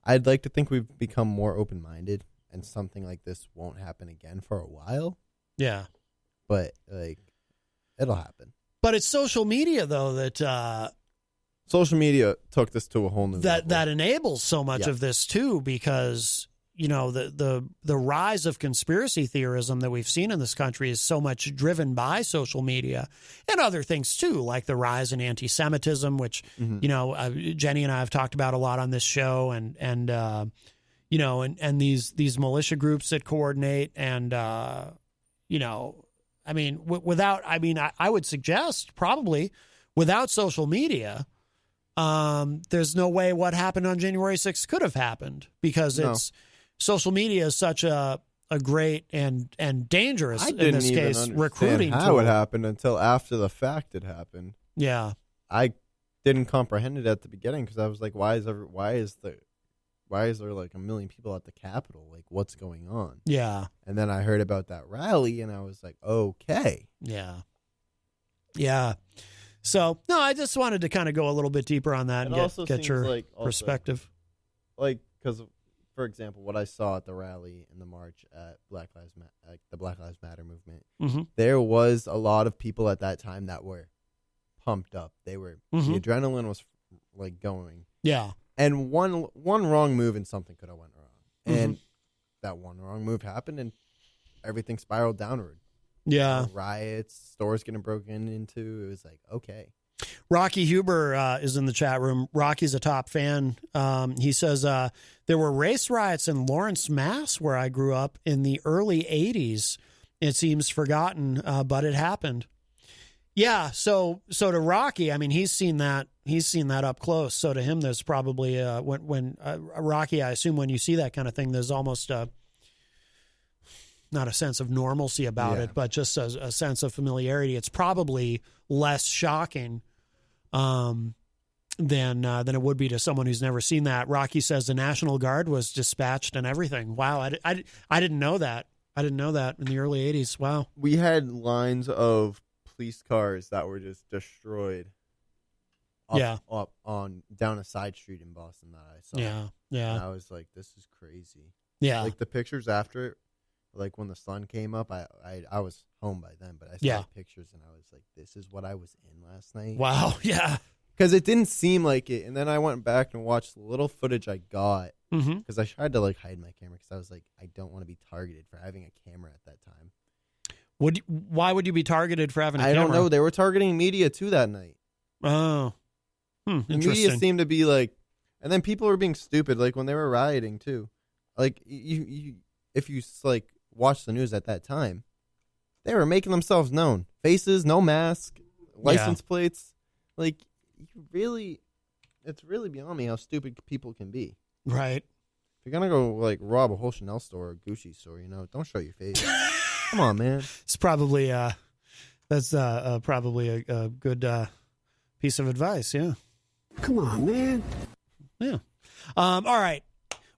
Speaker 2: I'd like to think we've become more open-minded and something like this won't happen again for a while.
Speaker 1: Yeah.
Speaker 2: But like, it'll happen.
Speaker 1: But it's social media though that...
Speaker 2: social media took this to a whole new level.
Speaker 1: That enables so much of this too, because the rise of conspiracy theorism that we've seen in this country is so much driven by social media and other things too, like the rise in anti-Semitism, which Jenny and I have talked about a lot on this show, and these militia groups that coordinate, and I would suggest probably without social media. There's no way what happened on January 6th could have happened because social media is such a great and dangerous, in this case, recruiting tool.
Speaker 2: How it happened until after the fact it happened.
Speaker 1: Yeah.
Speaker 2: I didn't comprehend it at the beginning because I was like, why is there like a million people at the Capitol? Like, what's going on?
Speaker 1: Yeah.
Speaker 2: And then I heard about that rally and I was like, okay.
Speaker 1: Yeah. Yeah. So, no, I just wanted to kind of go a little bit deeper on that and get your perspective.
Speaker 2: Like, because, for example, what I saw at the rally and the march at the Black Lives Matter movement, there was a lot of people at that time that were pumped up. They were, the adrenaline was like going.
Speaker 1: Yeah.
Speaker 2: And one wrong move and something could have went wrong. And that one wrong move happened and everything spiraled downward.
Speaker 1: Yeah.
Speaker 2: Riots, stores getting broken into. It was like, okay.
Speaker 1: Rocky Huber is in the chat room. Rocky's a top fan. He says, there were race riots in Lawrence, Mass, where I grew up in the early 80s. it seems forgotten, but it happened. Yeah. So to Rocky, I mean, he's seen that up close. So to him, there's probably when Rocky, I assume when you see that kind of thing, there's almost not a sense of normalcy about it, but just a sense of familiarity. It's probably less shocking than it would be to someone who's never seen that. Rocky says the National Guard was dispatched and everything. Wow, I didn't know that. I didn't know that in the early 80s. Wow.
Speaker 2: We had lines of police cars that were just destroyed. Up down a side street in Boston that I saw.
Speaker 1: Yeah.
Speaker 2: And I was like, this is crazy.
Speaker 1: Yeah.
Speaker 2: Like the pictures after it, like when the sun came up, I was home by then, but I saw the pictures and I was like, this is what I was in last night.
Speaker 1: Wow. Yeah.
Speaker 2: Because it didn't seem like it. And then I went back and watched the little footage I got. Because I tried to like hide my camera because I was like, I don't want to be targeted for having a camera at that time.
Speaker 1: Why would you be targeted for having a camera?
Speaker 2: I don't know. They were targeting media too that night.
Speaker 1: Oh.
Speaker 2: The media seemed to be like, and then people were being stupid, like when they were rioting too. Like if you like watch the news at that time, they were making themselves known. Faces, no mask, license plates. Like it's really beyond me how stupid people can be.
Speaker 1: Right.
Speaker 2: If you're gonna go like rob a whole Chanel store or Gucci store, don't show your face. Come on, man.
Speaker 1: It's probably probably a good piece of advice. Yeah.
Speaker 4: Come on, man.
Speaker 1: Yeah. All right.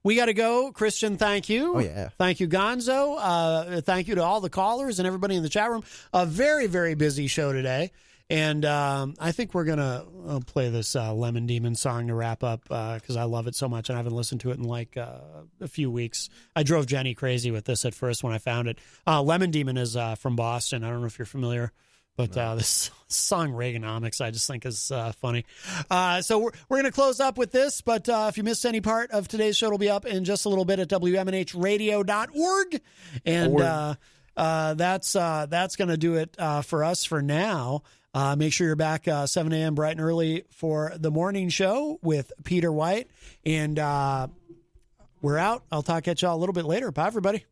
Speaker 1: We got to go. Christian, thank you.
Speaker 2: Oh, yeah.
Speaker 1: Thank you, Gonzo. Thank you to all the callers and everybody in the chat room. A very, very busy show today. And I think we're going to play this Lemon Demon song to wrap up because I love it so much and I haven't listened to it in like a few weeks. I drove Jenny crazy with this at first when I found it. Lemon Demon is from Boston. I don't know if you're familiar. But this song, Reaganomics, I just think is funny. So we're going to close up with this. But if you missed any part of today's show, it'll be up in just a little bit at WMNHradio.org. And that's going to do it for us for now. Make sure you're back 7 a.m. bright and early for the morning show with Peter White. And we're out. I'll talk at y'all a little bit later. Bye, everybody.